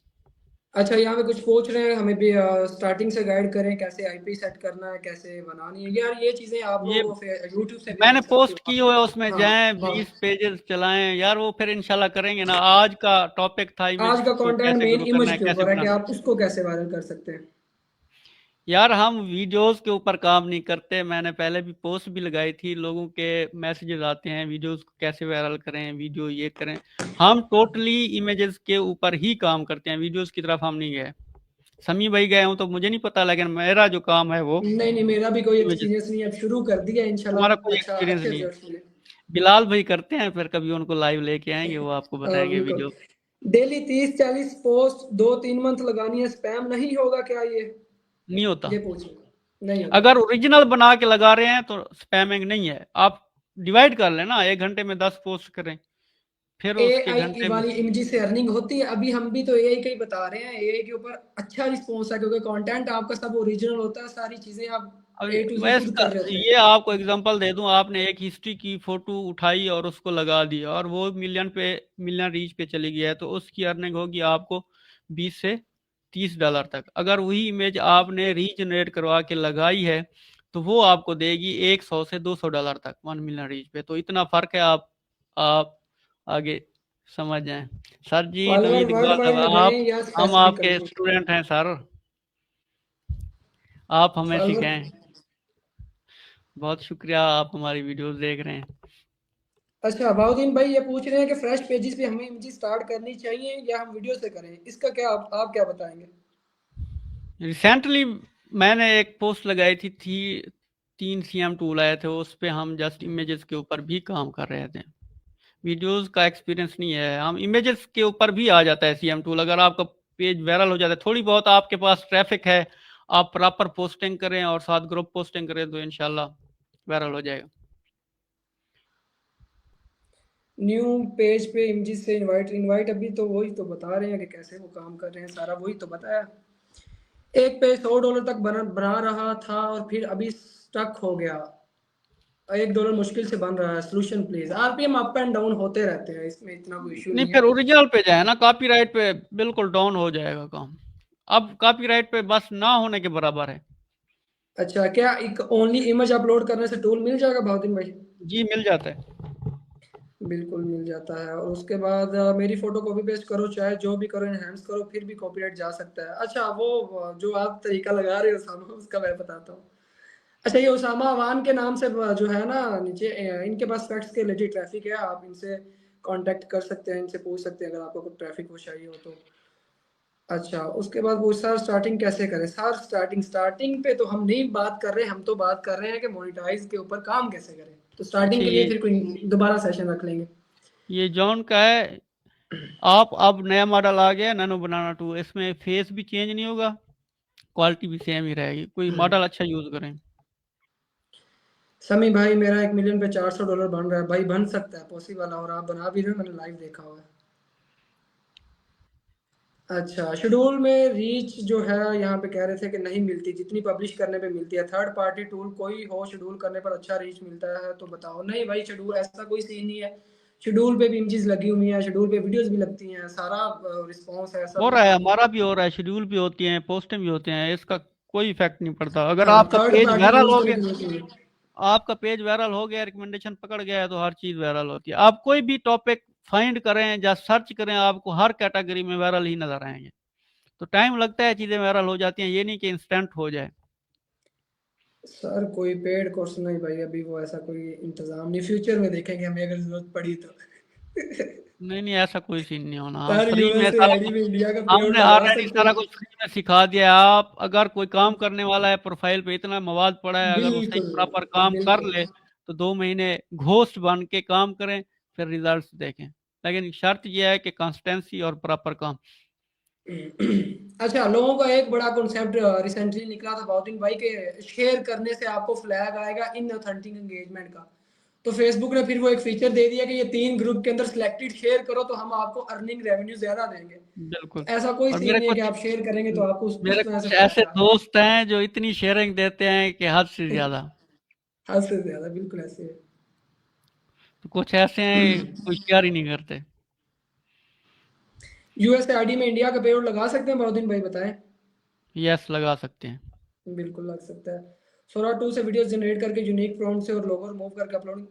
अच्छा, यहाँ पे कुछ पूछ रहे हैं हमें भी, स्टार्टिंग से गाइड करें, कैसे आईपी सेट करना है, कैसे बनानी है। यार ये चीज़ें आप ये लोग यूट्यूब से भी मैंने देख सकते पोस्ट हो की आप। हुई है, उसमें हाँ जाएं, हाँ, 20 पेजेस चलाएं यार, वो फिर इंशाल्लाह करेंगे ना। आज का टॉपिक था इमेज आज का को कंटेंट कैसे मेन ग्रो करना इमेज है, के कैसे ऊपर है कि बनाना आप है। उसको कैसे वायरल कर सकते हैं। यार हम वीडियोस के ऊपर काम नहीं करते, मैंने पहले भी पोस्ट भी लगाई थी, लोगों के मैसेजेस आते हैं वीडियोस को कैसे वायरल करें, वीडियो ये करें। हम टोटली इमेजेस के ऊपर ही काम करते हैं, वीडियोस की तरफ हम नहीं गए। समी भाई गए हूं तो मुझे नहीं पता, लेकिन मेरा जो काम है वो नहीं नहीं, मेरा भी कोई इमेजेस। एक्सपीरियंस नहीं है, अब शुरू कर दिया, हमारा इंशाल्लाह कोई अच्छा एक्सपीरियंस अच्छे नहीं है। रिजल्ट्स मिले। बिलाल भाई करते हैं, फिर कभी उनको लाइव लेके आएंगे, वो आपको बताएंगे बिल्कुल। वीडियो। डेली 30-40 पोस्ट 2-3 मंथ लगानी है, स्पैम नहीं होगा क्या नहीं होता। ये पूछ रहे हैं। नहीं होता। अगर ओरिजिनल बना के लगा रहे हैं तो स्पैमिंग नहीं है। आप डिवाइड कर लेना, 1 घंटे में 10 पोस्ट करें, फिर उसके एआई घंटे में। वाली इमेज से अर्निंग होती है? अभी हम भी तो एआई का ही बता रहे हैं, एआई के ऊपर अच्छा रिस्पॉन्स है क्योंकि कंटेंट आपका सब ओरिजिनल होता है, सारी चीजें आप अभी ए टू जी मैं खुद इसका कर रहे होते हैं। ये आपको एग्जांपल दे दूं, आपने एक हिस्ट्री की फोटो उठाई और उसको लगा दी और वो मिलियन रीच पे चली गई है, तो उसकी अर्निंग होगी आपको $20 से $30 तक। अगर वही इमेज आपने रीजनरेट करवा के लगाई है तो वो आपको देगी $100 से $200 तक, 1 मिलियन रीच पे। तो इतना फर्क है। आप आप आगे समझ जाएं। Sir ji follower Naveed world Iqbal wide साहब, लगाएं आप या हम स्पेसिफिक आपके कंट्री? स्टूडेंट हैं सर, आप हमें फॉलोवर, सिखाएं। बहुत शुक्रिया, आप हमारी वीडियोस देख रहे हैं। अच्छा भाउद्दीन भाई ये पूछ रहे हैं कि फ्रेश पेजेस पे हमें इमेजेस स्टार्ट करनी चाहिए या हम वीडियो से करें, इसका क्या आप क्या बताएंगे? रिसेंटली मैंने एक पोस्ट लगाई थी 3 CM टूल आए थे, उस पे हम जस्ट इमेजेस के ऊपर भी काम कर रहे थे। वीडियोस का एक्सपीरियंस नहीं है, हम इमेजेस के ऊपर भी आ जाता है CM टूल। अगर आपका पेज वायरल हो जाता है, थोड़ी बहुत आपके पास ट्रैफिक है, आप प्रॉपर पोस्टिंग करें और साथ ग्रुप पोस्टिंग करें तो इंशाल्लाह वायरल हो जाएगा। न्यू पेज पे इमेजेस से इनवाइट इनवाइट अभी तो वही तो बता रहे हैं कि कैसे वो काम कर रहे हैं, सारा वही तो बताया। एक पेज $100 तक बना रहा था और फिर अभी स्टक हो गया, $1 मुश्किल से बन रहा है, solution please. RPM up and down होते रहते हैं, इसमें इतना कोई इशू नहीं, नहीं फिर है। ओरिजिनल पे जाए ना, कॉपीराइट पे बिल्कुल डाउन हो जाएगा काम। अब कॉपीराइट पे बस ना होने के बराबर है। अच्छा, क्या एक ओनली इमेज अपलोड करने से टूल मिल जाएगा भाउद्दीन भाई? जी मिल जाता है। बिल्कुल मिल जाता है, और उसके बाद मेरी फोटो कॉपी पेस्ट करो, चाहे जो भी करो, एनहांस करो, फिर भी कॉपीराइट जा सकता है। अच्छा वो जो आप तरीका लगा रहे हो सामा, उसका मैं बताता हूँ। अच्छा ये उसामा अवान के नाम से जो है ना नीचे, इनके पास फैक्ट्स के लेजिट ट्रैफिक है, आप इनसे कांटेक्ट कर सकते हैं, इनसे पूछ सकते हैं अगर आपको कोई ट्रैफिक हो चाहिए हो तो। अच्छा उसके बाद वो सर स्टार्टिंग कैसे करें? सर स्टार्टिंग पे तो हम नहीं बात कर रहे, हम तो बात कर रहे हैं कि मोनेटाइज के ऊपर काम कैसे करें। तो अच्छा स्टार्टिंग के लिए ये फिर कोई दोबारा सेशन रख लेंगे। ये जॉन का है। आप अब नया मॉडल आ गया नैनो बनाना 2, इसमें फेस भी चेंज नहीं होगा, क्वालिटी भी सेम ही रहेगी। कोई मॉडल अच्छा यूज करें। समी भाई मेरा 1 मिलियन पे $400 बन रहा है भाई, बन सकता है, पॉसिबल है, और आप बना भी रहे हो, मैंने लाइव देखा हुआ है। अच्छा शेड्यूल में रीच जो है यहाँ पे कह रहे थे कि नहीं मिलती जितनी पब्लिश करने पे मिलती है। थर्ड पार्टी टूल कोई हो शेड्यूल करने पर अच्छा रीच मिलता है तो बताओ। नहीं भाई शेड्यूल ऐसा कोई सीन नहीं है, शेड्यूल पे भी इमेजेस लगी हुई हैं, शेड्यूल पे वीडियोस भी लगती हैं, सारा रिस्पॉन्स है, हो सब रहा है, कुछ। हमारा भी हो रहा है, शेड्यूल भी होती हैं, पोस्टें भी होते हैं, इसका कोई इफेक्ट नहीं पड़ता। अगर हाँ आपका third page party viral use हो करने गया, की जरूरत नहीं है। आपका पेज वायरल हो गया, रिकमेंडेशन पकड़ गया है, तो हर चीज वायरल होती है। आप कोई भी टॉपिक फाइंड करें या सर्च करें, आपको हर कैटेगरी में वायरल ही नजर आएंगे। तो टाइम लगता है, चीजें वायरल हो जाती हैं, ये नहीं कि इंस्टेंट हो जाए। सर कोई पेड कोर्स नहीं भाई, अभी वो ऐसा कोई इंतजाम नहीं, फ्यूचर में देखेंगे हमें अगर जरूरत पड़ी तो। नहीं नहीं, ऐसा कोई सीन नहीं होना, हम सर फ्री में यूएसए सारा आईडी कुछ, में इंडिया का पेआउट हमने लगा ऑलरेडी सकते सारा हैं। कुछ फ्री में सिखा दिया है। आप अगर कोई काम करने वाला है, प्रोफाइल पे इतना मवाद पड़ा है, अगर वो सही बिल्कुल प्रॉपर काम कर बिल्कुल। ले तो 2 महीने घोस्ट बन के काम करें, फिर रिजल्ट्स देखें। लेकिन शर्त यह है कि कंसिस्टेंसी और प्रॉपर काम। अच्छा लोगों का एक बड़ा कॉन्सेप्ट रिसेंटली निकला था बहुत दिन भाई के, शेयर करने से आपको फ्लैग आएगा इन ऑथेंटिक एंगेजमेंट का। तो फेसबुक ने फिर वो एक फीचर दे दिया कि ये 3 ग्रुप के अंदर सिलेक्टेड शेयर करो तो हम आपको अर्निंग रेवेन्यू ज्यादा देंगे। बिल्कुल। तो ऐसा कोई और सीन नहीं है कि आप शेयर करेंगे तो आपको मेरे उसमें से कुछ ऐसे पैसे आ रहे हैं। दोस्त हैं जो इतनी शेयरिंग देते हैं कि हद से ज्यादा। हद से ज्यादा बिल्कुल ऐसे है। तो कुछ ऐसे हैं कोई शेयर ही नहीं करते। यूएसए आईडी में इंडिया का पेआउट लगा सकते हैं बहुत दिन भाई, बताएं। यस, लगा सकते हैं। बिल्कुल लग सकता है। सोरा 2 से वीडियोस जनरेट करके यूनिक प्रॉम्प्ट से और लोगो रिमूव करके अपलोडिंग।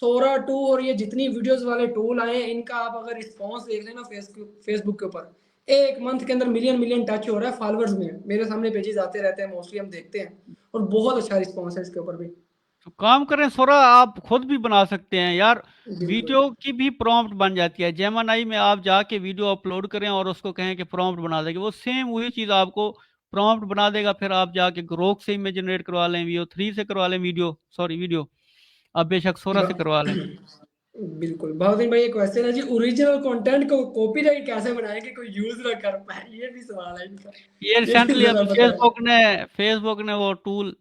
सोरा 2 और ये जितनी वीडियोस वाले टूल आए हैं इनका आप अगर रिस्पांस देख लेना फेसबुक के ऊपर, एक मंथ के अंदर मिलियन मिलियन टच हो रहा है फॉलोअर्स में। मेरे सामने पेजेस आते रहते हैं, मोस्टली हम देखते हैं, और बहुत अच्छा रिस्पांस है इसके ऊपर भी। तो काम करें सोरा, आप खुद भी बना सकते हैं यार। बिल्कुल। वीडियो की भी प्रॉम्प्ट बन जाती है, जेमिनी में आप जाके वीडियो अपलोड करें और उसको कहें कि प्रॉम्प्ट बना देगा, वो सेम वही चीज़ आपको प्रॉम्प्ट बना देगा। फिर आप जाके ग्रोक से इमेज जनरेट करवा लें, VO3 से करवा लें, वीडियो आप बेशक सोरा से करवा लें। बिल्कुल। बहुत दिन भाई एक क्वेश्चन है जी, ओरिजिनल कंटेंट को कॉपीराइट कैसे बनाए कि कोई यूज ना कर पाए, ये भी सवाल है इनका। ये ये भी रिसेंटली जरा अभी बताएं। फेसबुक ने वो टूल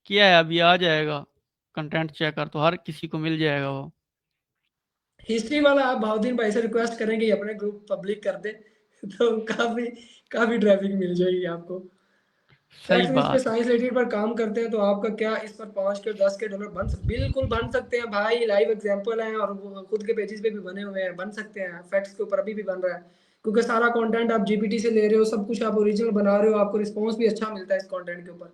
किया है, अभी आ जाएगा कंटेंट चेकर, तो हर किसी को मिल जाएगा वो। हिस्ट्री वाला आप भाउद्दीन भाई से रिक्वेस्ट करेंगे ये अपने ग्रुप पब्लिक कर दे तो काफी काफी ट्रैफिक मिल जाएगी आपको। सही फैक्ट्स में इस पे बात है। साइंस रिलेटेड पर काम करते हैं तो आपका क्या इस पर 5 के 10 के डॉलर बिल्कुल बन सकते हैं भाई, लाइव एग्जांपल हैं और वो खुद के पेजेस पे भी बने हुए हैं, बन सकते हैं। फैक्ट्स के ऊपर अभी भी बन रहा है, क्योंकि सारा कंटेंट आप जीपीटी से ले रहे हो, सब कुछ आप ओरिजिनल बना रहे हो, आपको रिस्पॉन्स भी अच्छा मिलता है इस कंटेंट के ऊपर।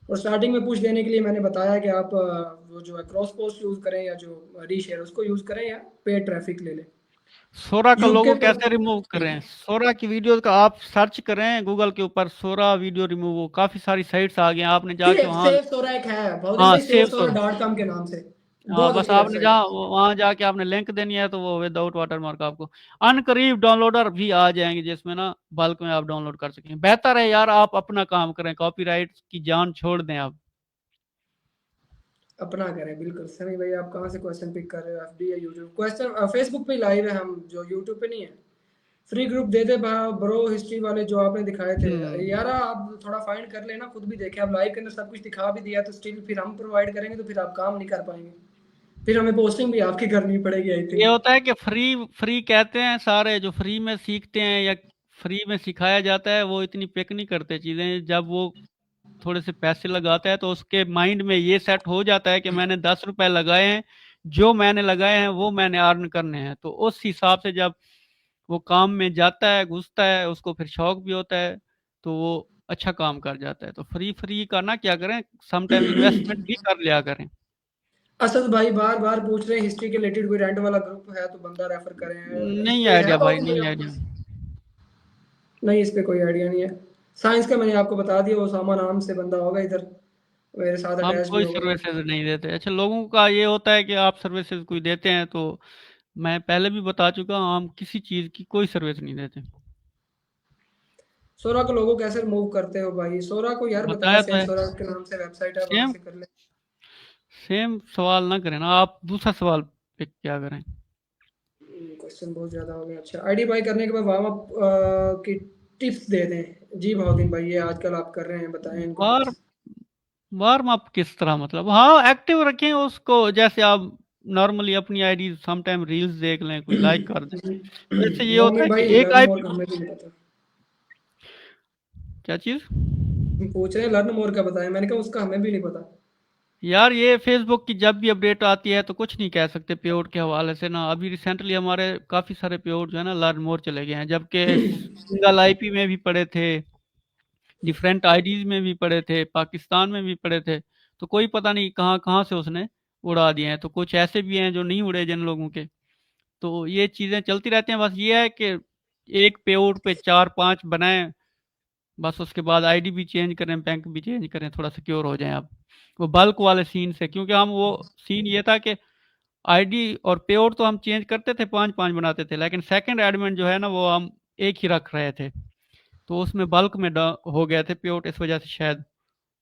और स्टार्टिंग में पुश देने के लिए मैंने बताया कि आप वो जो है क्रॉस पोस्ट यूज़ करें या जो रीशेयर उसको यूज़ करें या पेड ट्रैफिक ले लें। सोरा का यूके लोगो पर कैसे रिमूव करें? सोरा की वीडियो का आप सर्च करें गूगल के ऊपर, सोरा वीडियो रिमूव, काफी सारी साइट्स आ गई हैं, आपने जाके सेव वहाँ। सेव सोरा एक है बहुदीन हाँ भाई, सेव सेव सोरा सोरा। डॉट कॉम के नाम से, हाँ बहुत बस अच्छी आपने वेबसाइट है। जहाँ वहाँ जाके आपने लिंक देनी है, तो वो विदाउट वाटरमार्क आपको अनकरीब डाउनलोडर भी आ जाएंगे, जिसमें ना बल्क में आप डाउनलोड कर सकें। बेहतर है यार आप अपना काम करें, कॉपीराइट की जान छोड़ दें आप। अपना करें बिल्कुल सही भाई। आप कहाँ से क्वेश्चन पिक कर रहे हो, एफडी या यूट्यूब? क्वेश्चन फेसबुक पे लाइव है हम, जो यूट्यूब पे नहीं है। फ्री ग्रुप दे दे ब्रो, हिस्ट्री वाले जो आपने दिखाए थे हम्म। यार, आप थोड़ा फाइंड कर लेना, खुद भी देखे। आप लाइव के अंदर सब कुछ दिखा भी दिया तो स्टिल फिर हम प्रोवाइड करेंगे तो फिर आप काम नहीं कर पाएंगे, फिर हमें पोस्टिंग भी आपकी करनी पड़ेगी आई ये थिंक। होता है कि फ्री फ्री कहते हैं, सारे जो फ्री में सीखते हैं या फ्री में सिखाया जाता है वो इतनी पिक नहीं करते चीजें। जब वो थोड़े से पैसे लगाता है तो उसके माइंड में ये सेट हो जाता है कि मैंने 10 रुपए लगाए हैं, जो मैंने लगाए हैं वो मैंने अर्न करने हैं। तो उस हिसाब से जब वो काम में जाता है, घुसता है, उसको फिर शौक भी होता है, तो वो अच्छा काम कर जाता है। तो फ्री फ्री का ना क्या करें, सम टाइम इन्वेस्टमेंट भी कर लिया करें। असद भाई बार बार पूछ रहे हैं हिस्ट्री के रिलेटेड कोई रेंट वाला ग्रुप है तो बंदा रेफर करें। इस नहीं पे है आइडिया भाई, भाई कोई नहीं आपके आइडिया। पास? नहीं, इस पे कोई आइडिया नहीं है। साइंस का मैंने आपको बता दिया, ओसामा नाम से बंदा होगा इधर, मेरे साथ हम अटैच भी कोई होगा। सर्विसेज नहीं देते। अच्छा, लोगों का ये होता है कि आप सर्विसेज कोई देते हैं, तो मैं पहले भी बता चुका हूँ, हम किसी चीज़ की कोई सर्विस नहीं देते। सोरा को लोगो कैसे रिमूव करते हो भाई? सोरा को यार बताया, बताया तो सेव है। सोरा के नाम से वेबसाइट है, वहां सेम से कर ले। सेम सवाल ना करें ना आप, दूसरा सवाल पे क्या करें। क्वेश्चन बहुत ज्यादा हो गया। अच्छा, आईडी बाई करने के बाद वार्म अप की टिप्स दे दें जी भाउद्दीन भाई, ये आजकल आप कर रहे हैं, बताएं इनको वार टिप्स। वार्म अप किस तरह, मतलब हाँ एक्टिव रखें उसको, जैसे आप नॉर्मली अपनी आईडी सम टाइम रील्स देख लें, कोई लाइक कर दे। तो इससे ये होता मोमिन है कि भाई एक लर्न मोर आईपी। का हमें भी नहीं पता। क्या चीज? हम पूछ रहे हैं लर्न मोर का बताएं, मैंने कहा उसका हमें भी नहीं पता। यार ये फेसबुक की जब भी अपडेट आती है तो कुछ नहीं कह सकते पेआउट के हवाले से ना। अभी रिसेंटली हमारे काफी सारे पेआउट जो है ना लर्न मोर चले गए हैं, जबकि सिंगल आईपी में भी पड़े थे, डिफरेंट आईडीज में भी पड़े थे, पाकिस्तान में भी पड़े थे। तो कोई पता नहीं कहाँ कहाँ से उसने उड़ा दिए हैं। तो कुछ ऐसे भी हैं जो नहीं उड़े जिन लोगों के। तो ये चीजें चलती रहती हैं। बस ये है कि एक पेआउट पे 4-5 बनाएं, बस उसके बाद आईडी भी चेंज करें, बैंक भी चेंज करें, थोड़ा सिक्योर हो जाएं आप वो बल्क वाले सीन से। क्योंकि हम वो सीन ये था कि आईडी और पेआउट तो हम चेंज करते थे, 5-5 बनाते थे, लेकिन सेकंड एडमिन जो है ना वो हम एक ही रख रहे थे। तो उसमें बल्क में हो गए थे पेआउट, इस वजह से शायद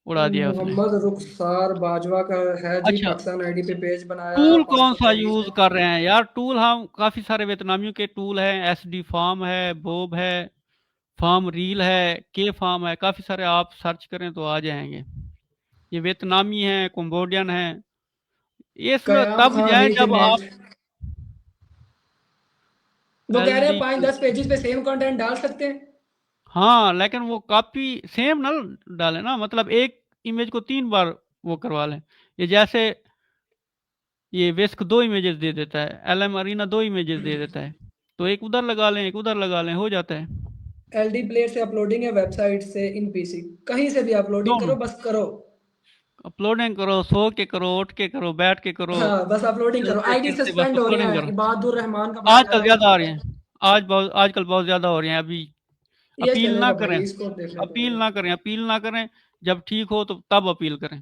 उड़ा दिया उसने। मोहम्मद रुखसार बाजवा का है जी, अच्छा, पाकिस्तान आईडी पे पेज बनाया टूल कौन सा 524 यूज पे। कर रहे हैं यार? टूल हम काफी सारे वियतनामियों के टूल हैं, एसडी फार्म है, बोब है, फार्म रील है, के फार्म है, काफी सारे आप सर्च करें तो आ जाएंगे। ये वियतनामी है, कंबोडियन है। ये इसमें कयाम तब खान जाए जब आप रीजनरेट, वो कह एल रहे हैं डी 5-10 पेजेस पे सेम कंटेंट डाल सकते हैं। हाँ, लेकिन वो कॉपी सेम ना डालें ना, मतलब एक इमेज को 3 बार वो करवा लें। ये जैसे ये विस्क 2 इमेजेस दे देता है, एलएम अरीना 2 इमेजेस दे देता है, तो एक उधर लगा लें, एक उधर लगा लें, हो जाता है। एलडी प्लेयर से अपलोडिंग है, वेबसाइट से इन पीसी, कहीं से भी अपलोडिंग दोनों करो, बस करो। अपलोडिंग करो, सो के करो, उठ के करो, बैठ के करो, हाँ बस अपलोडिंग करो। चलते आईडी फिरते, बस सस्पेंड हो रही अपलोडिंग है, करो। इबादुर रहमान का बड़ा आजकल ज्यादा ज्यादा इशू आ है। रही हैं। आजकल बहुत ज्यादा हो रही हैं अभी। ये अपील ना चलेगा करें, भाई, इसको देखना अपील पड़ेगा। ना करें, अपील ना करें। जब ठीक हो तो तब अपील करें।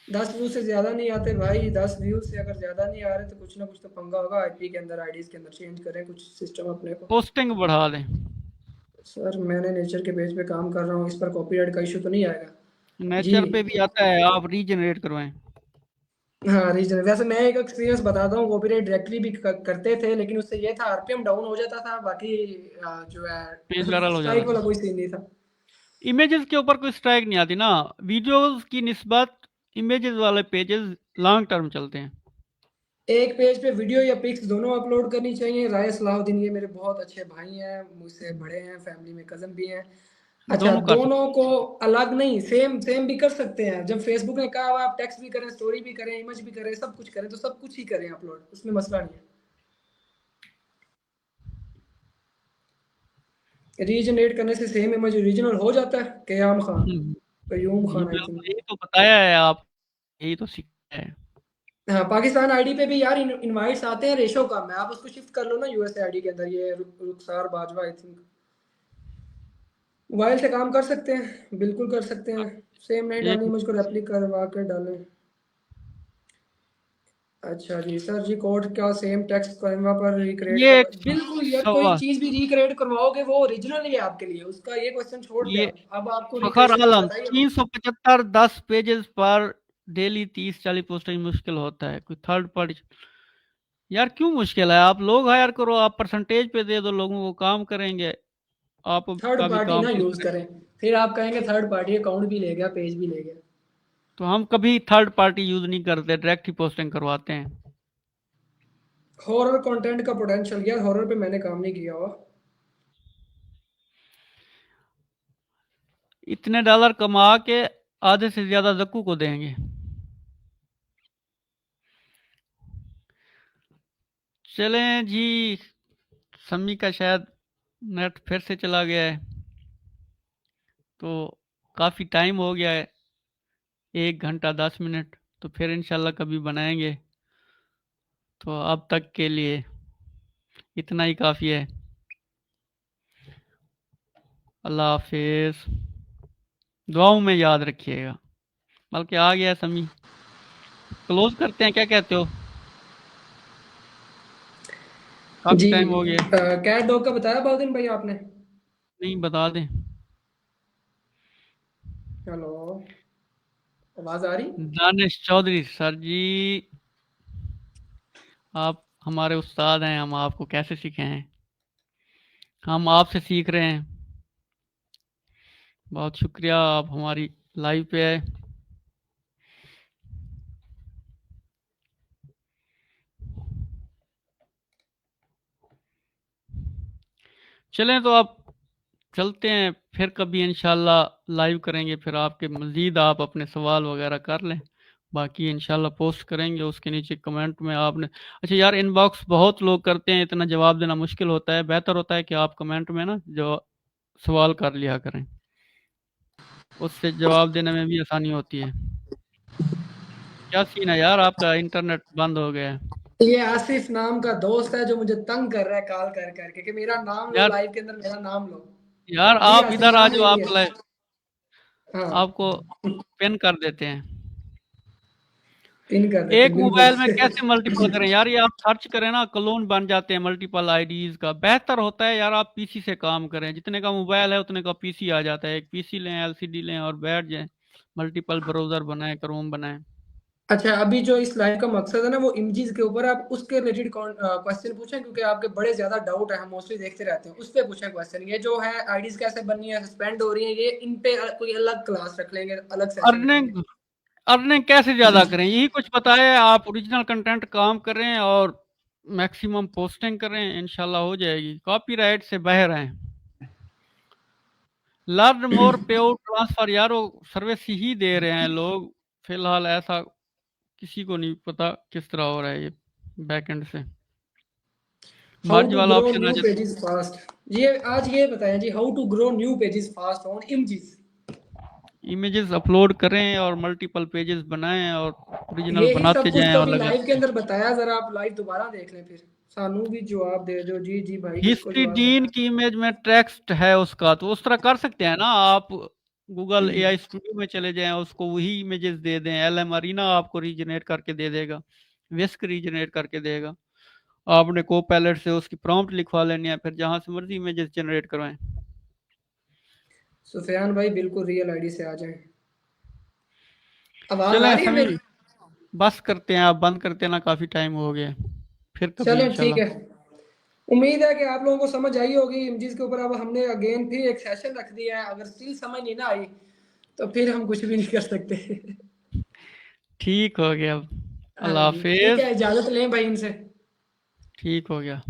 10 व्यू से ज्यादा नहीं आते भाई, 10 व्यू से अगर ज्यादा नहीं आ रहे तो कुछ ना कुछ तो पंगा होगा। आईपी के अंदर, आईडीज के अंदर चेंज करें कुछ सिस्टम अपने को। पोस्टिंग बढ़ा दें। सर मैंने नेचर के पेज पे काम कर रहा हूँ, इस पर कॉपीराइट का इशू तो नहीं आएगा जी? नेचर पे भी आता है, आप रीजनरेट करवाएं। हाँ रीजन, वैसे मैं एक एक्सपीरियंस बताता हूँ, कॉपीराइट डायरेक्टली भी करते थे, लेकिन उससे ये था आरपीएम डाउन हो जाता था, बाकी जो पेज है वायरल हो जाता स्ट्राइक वाला था। कोई सीन नहीं था। इमेजेस के ऊपर कोई स्ट्राइक नहीं आती ना। वीडियोस की निस्बत इमेजेस वाले पेजेस लॉन्ग टर्म चलते हैं। एक पेज पे वीडियो या पिक्स दोनों अपलोड करनी चाहिए। राय सलाहुद्दीन, ये मेरे बहुत अच्छे भाई हैं, मुझसे बड़े हैं, फैमिली में कजन भी हैं। अच्छा, दोनों कर दोनों सकते को अलग नहीं, सेम सेम भी कर सकते हैं। जब फेसबुक ने कहा हुआ आप टेक्स्ट भी करें, स्टोरी भी करें, इमेज भी करें, सब कुछ करें, तो सब कुछ ही करें अपलोड, उसमें मसला नहीं है। रीजनरेट करने से सेम इमेज ओरिजिनल हो जाता है। कयाम खान, हैं। कयूम जी खान आई बिल्कुल, थिंक। यही तो बताया है आप, यही तो सीखा है। हाँ, पाकिस्तान आईडी पे भी यार इनवाइट्स आते हैं, रेशो कम है, आप उसको शिफ्ट कर लो ना यूएसए आईडी के अंदर, ये रुखसार बाजवा आई थिंक। मोबाइल से काम कर सकते हैं, बिल्कुल कर सकते हैं। सेम नहीं एक डालनी, मुझको रेप्लिक करवा कर डालें। अच्छा जी सर जी, कोड का सेम टेक्स्ट कैनवा पर रिक्रिएट ये करवा, एक बिल्कुल यार, कोई सवाल, चीज भी रिक्रिएट करवाओगे वो ओरिजिनल ही है आपके लिए, उसका ये क्वेश्चन छोड़ दे ये आप, अब आपको फखर रिक्रिएशन का आलम बताइए। 375 10 पेजेस पर डेली 30-40 पोस्टिंग मुश्किल होता है, कोई थर्ड पार्टी। यार क्यों मुश्किल है, आप लोग हायर करो, आप परसेंटेज पे दे दो, लोगों को काम करेंगे, थर्ड आपका भी पार्टी काम ना कुछ यूज करें। करें, फिर आप कहेंगे थर्ड पार्टी अकाउंट भी ले गया, पेज भी ले गया। तो हम कभी थर्ड पार्टी यूज नहीं करते, डायरेक्ट ही पोस्टिंग करवाते हैं। हॉरर कंटेंट का पोटेंशियल, यार हॉरर पे मैंने काम नहीं किया हुआ। इतने डॉलर कमा के आधे से ज्यादा जक्कू को देंगे। चलें जी, सम्मी का शायद नेट फिर से चला गया है, तो काफी टाइम हो गया है, 1 घंटा 10 मिनट, तो फिर इंशाल्लाह कभी बनाएंगे। तो अब तक के लिए इतना ही काफी है। अल्लाह हाफिज, दुआओं में याद रखिएगा। बल्कि आ गया समी, क्लोज करते हैं, क्या कहते हो? काफी जी टाइम हो गया। कैट डॉग का बताया बाउद्दीन भाई आपने? नहीं, बता दें। हेलो, आवाज आ रही? दानिश चौधरी सर जी, आप हमारे उस्ताद हैं, हम आपको कैसे सिखाएं, हम आपसे सीख रहे हैं। बहुत शुक्रिया, आप हमारी लाइव पे आए। चलें तो आप, चलते हैं, फिर कभी इंशाल्लाह लाइव करेंगे, फिर आपके मज़ीद आप अपने सवाल वगैरह कर लें, बाकी इंशाल्लाह पोस्ट करेंगे उसके नीचे कमेंट में आपने। अच्छा यार, इनबॉक्स बहुत लोग करते हैं, इतना जवाब देना मुश्किल होता है, बेहतर होता है कि आप कमेंट में ना जो सवाल कर लिया करें, उससे जवाब देने में भी आसानी होती है। क्या सीन है यार, आपका इंटरनेट बंद हो गया है? ये आसिफ नाम का दोस्त है जो मुझे तंग कर रहा है कॉल कर करके कि मेरा नाम लो यार, लाइव के अंदर, मेरा नाम लो। यार जी आप आसिफ, इधर आ नाम जाओ, यही आप है। हाँ, आपको पिन कर देते हैं। पिन कर देते एक हैं, मोबाइल में बिल्कुल। कैसे मल्टीपल करें यार, ये आप सर्च करें ना, क्लोन बन जाते हैं मल्टीपल आईडीज का, बेहतर होता है यार आप पीसी से काम करें, जितने का मोबाइल है उतने का पीसी आ जाता है, एक पीसी लें, एलसीडी लें और बैठ जाएं, मल्टीपल ब्राउजर बनाएं, क्रोम बनाएं। अच्छा, अभी जो इस लाइव का मकसद है ना, वो इमेजेस के ऊपर आप उसके रिलेटेड क्वेश्चन पूछें, क्योंकि आपके बड़े ज्यादा डाउट है, हम मोस्टली देखते रहते हैं, उस पे पूछें क्वेश्चन। ये जो है आईडीज कैसे बननी है, सस्पेंड हो रही है, ये इन पे कोई अलग क्लास रख लेंगे, अलग सेशन रखेंगे। अर्निंग, अर्निंग कैसे ज्यादा करें, यही कुछ बताएं, आप ओरिजिनल कंटेंट काम करें और मैक्सिमम पोस्टिंग करें, इंशाल्लाह हो जाएगी, कॉपीराइट से बाहर आए। लर्न मोर पे आउट ट्रांसफर, यार वो सर्विस ही दे रहे हैं लोग, फिलहाल ऐसा किसी को नहीं पता किस तरह हो रहा है ये बैकएंड से। हाउ मर्ज टू वाला ग्रो ऑप्शन आ न्यू जाता पेजेस फास्ट, ये आज ये बताएं जी, how to grow new pages fast on images. है, इमेजेस अपलोड करें और मल्टीपल पेजेस बनाएं और ओरिजिनल यही सब बनाते कुछ जाएं तो और अभी लाइव के लगाते जाएं। अंदर बताया, जरा आप लाइव दोबारा देख लें, फिर सानू भी जवाब दे दो। जी जी भाई, किसको हिस्ट्री जवाब डीन देना? की इमेज में टेक्स्ट है उसका, तो उस तरह कर सकते हैं ना आप, गूगल एआई स्टूडियो में चले जाएं, उसको वही इमेजेस दे दें, एलएम अरीना आपको रीजनरेट करके दे देगा, विस्क रीजनरेट करके देगा, आपने को पैलेट से उसकी प्रॉम्प्ट लिखवा लेनी है, फिर जहां से मर्जी इमेजेस जनरेट करवाएं। सुफियान भाई बिल्कुल रियल आईडी से आ जाएं। आवाज आ चलें रही है समी, मेरी? बस करते हैं, आप बंद करते हैं ना, काफी टाइम हो गया, फिर कभी चलें ठीक इंशाल्लाह। है, उम्मीद है कि आप लोगों को समझ आई होगी इमेजेस के ऊपर। अब हमने अगेन फिर एक सेशन रख दिया है, अगर स्टिल समझ नहीं ना आई तो फिर हम कुछ भी नहीं कर सकते। ठीक हो गया, हाँ अल्लाह जी ठीक हाफिज। है, इजाजत लें भाई इनसे। ठीक हो गया।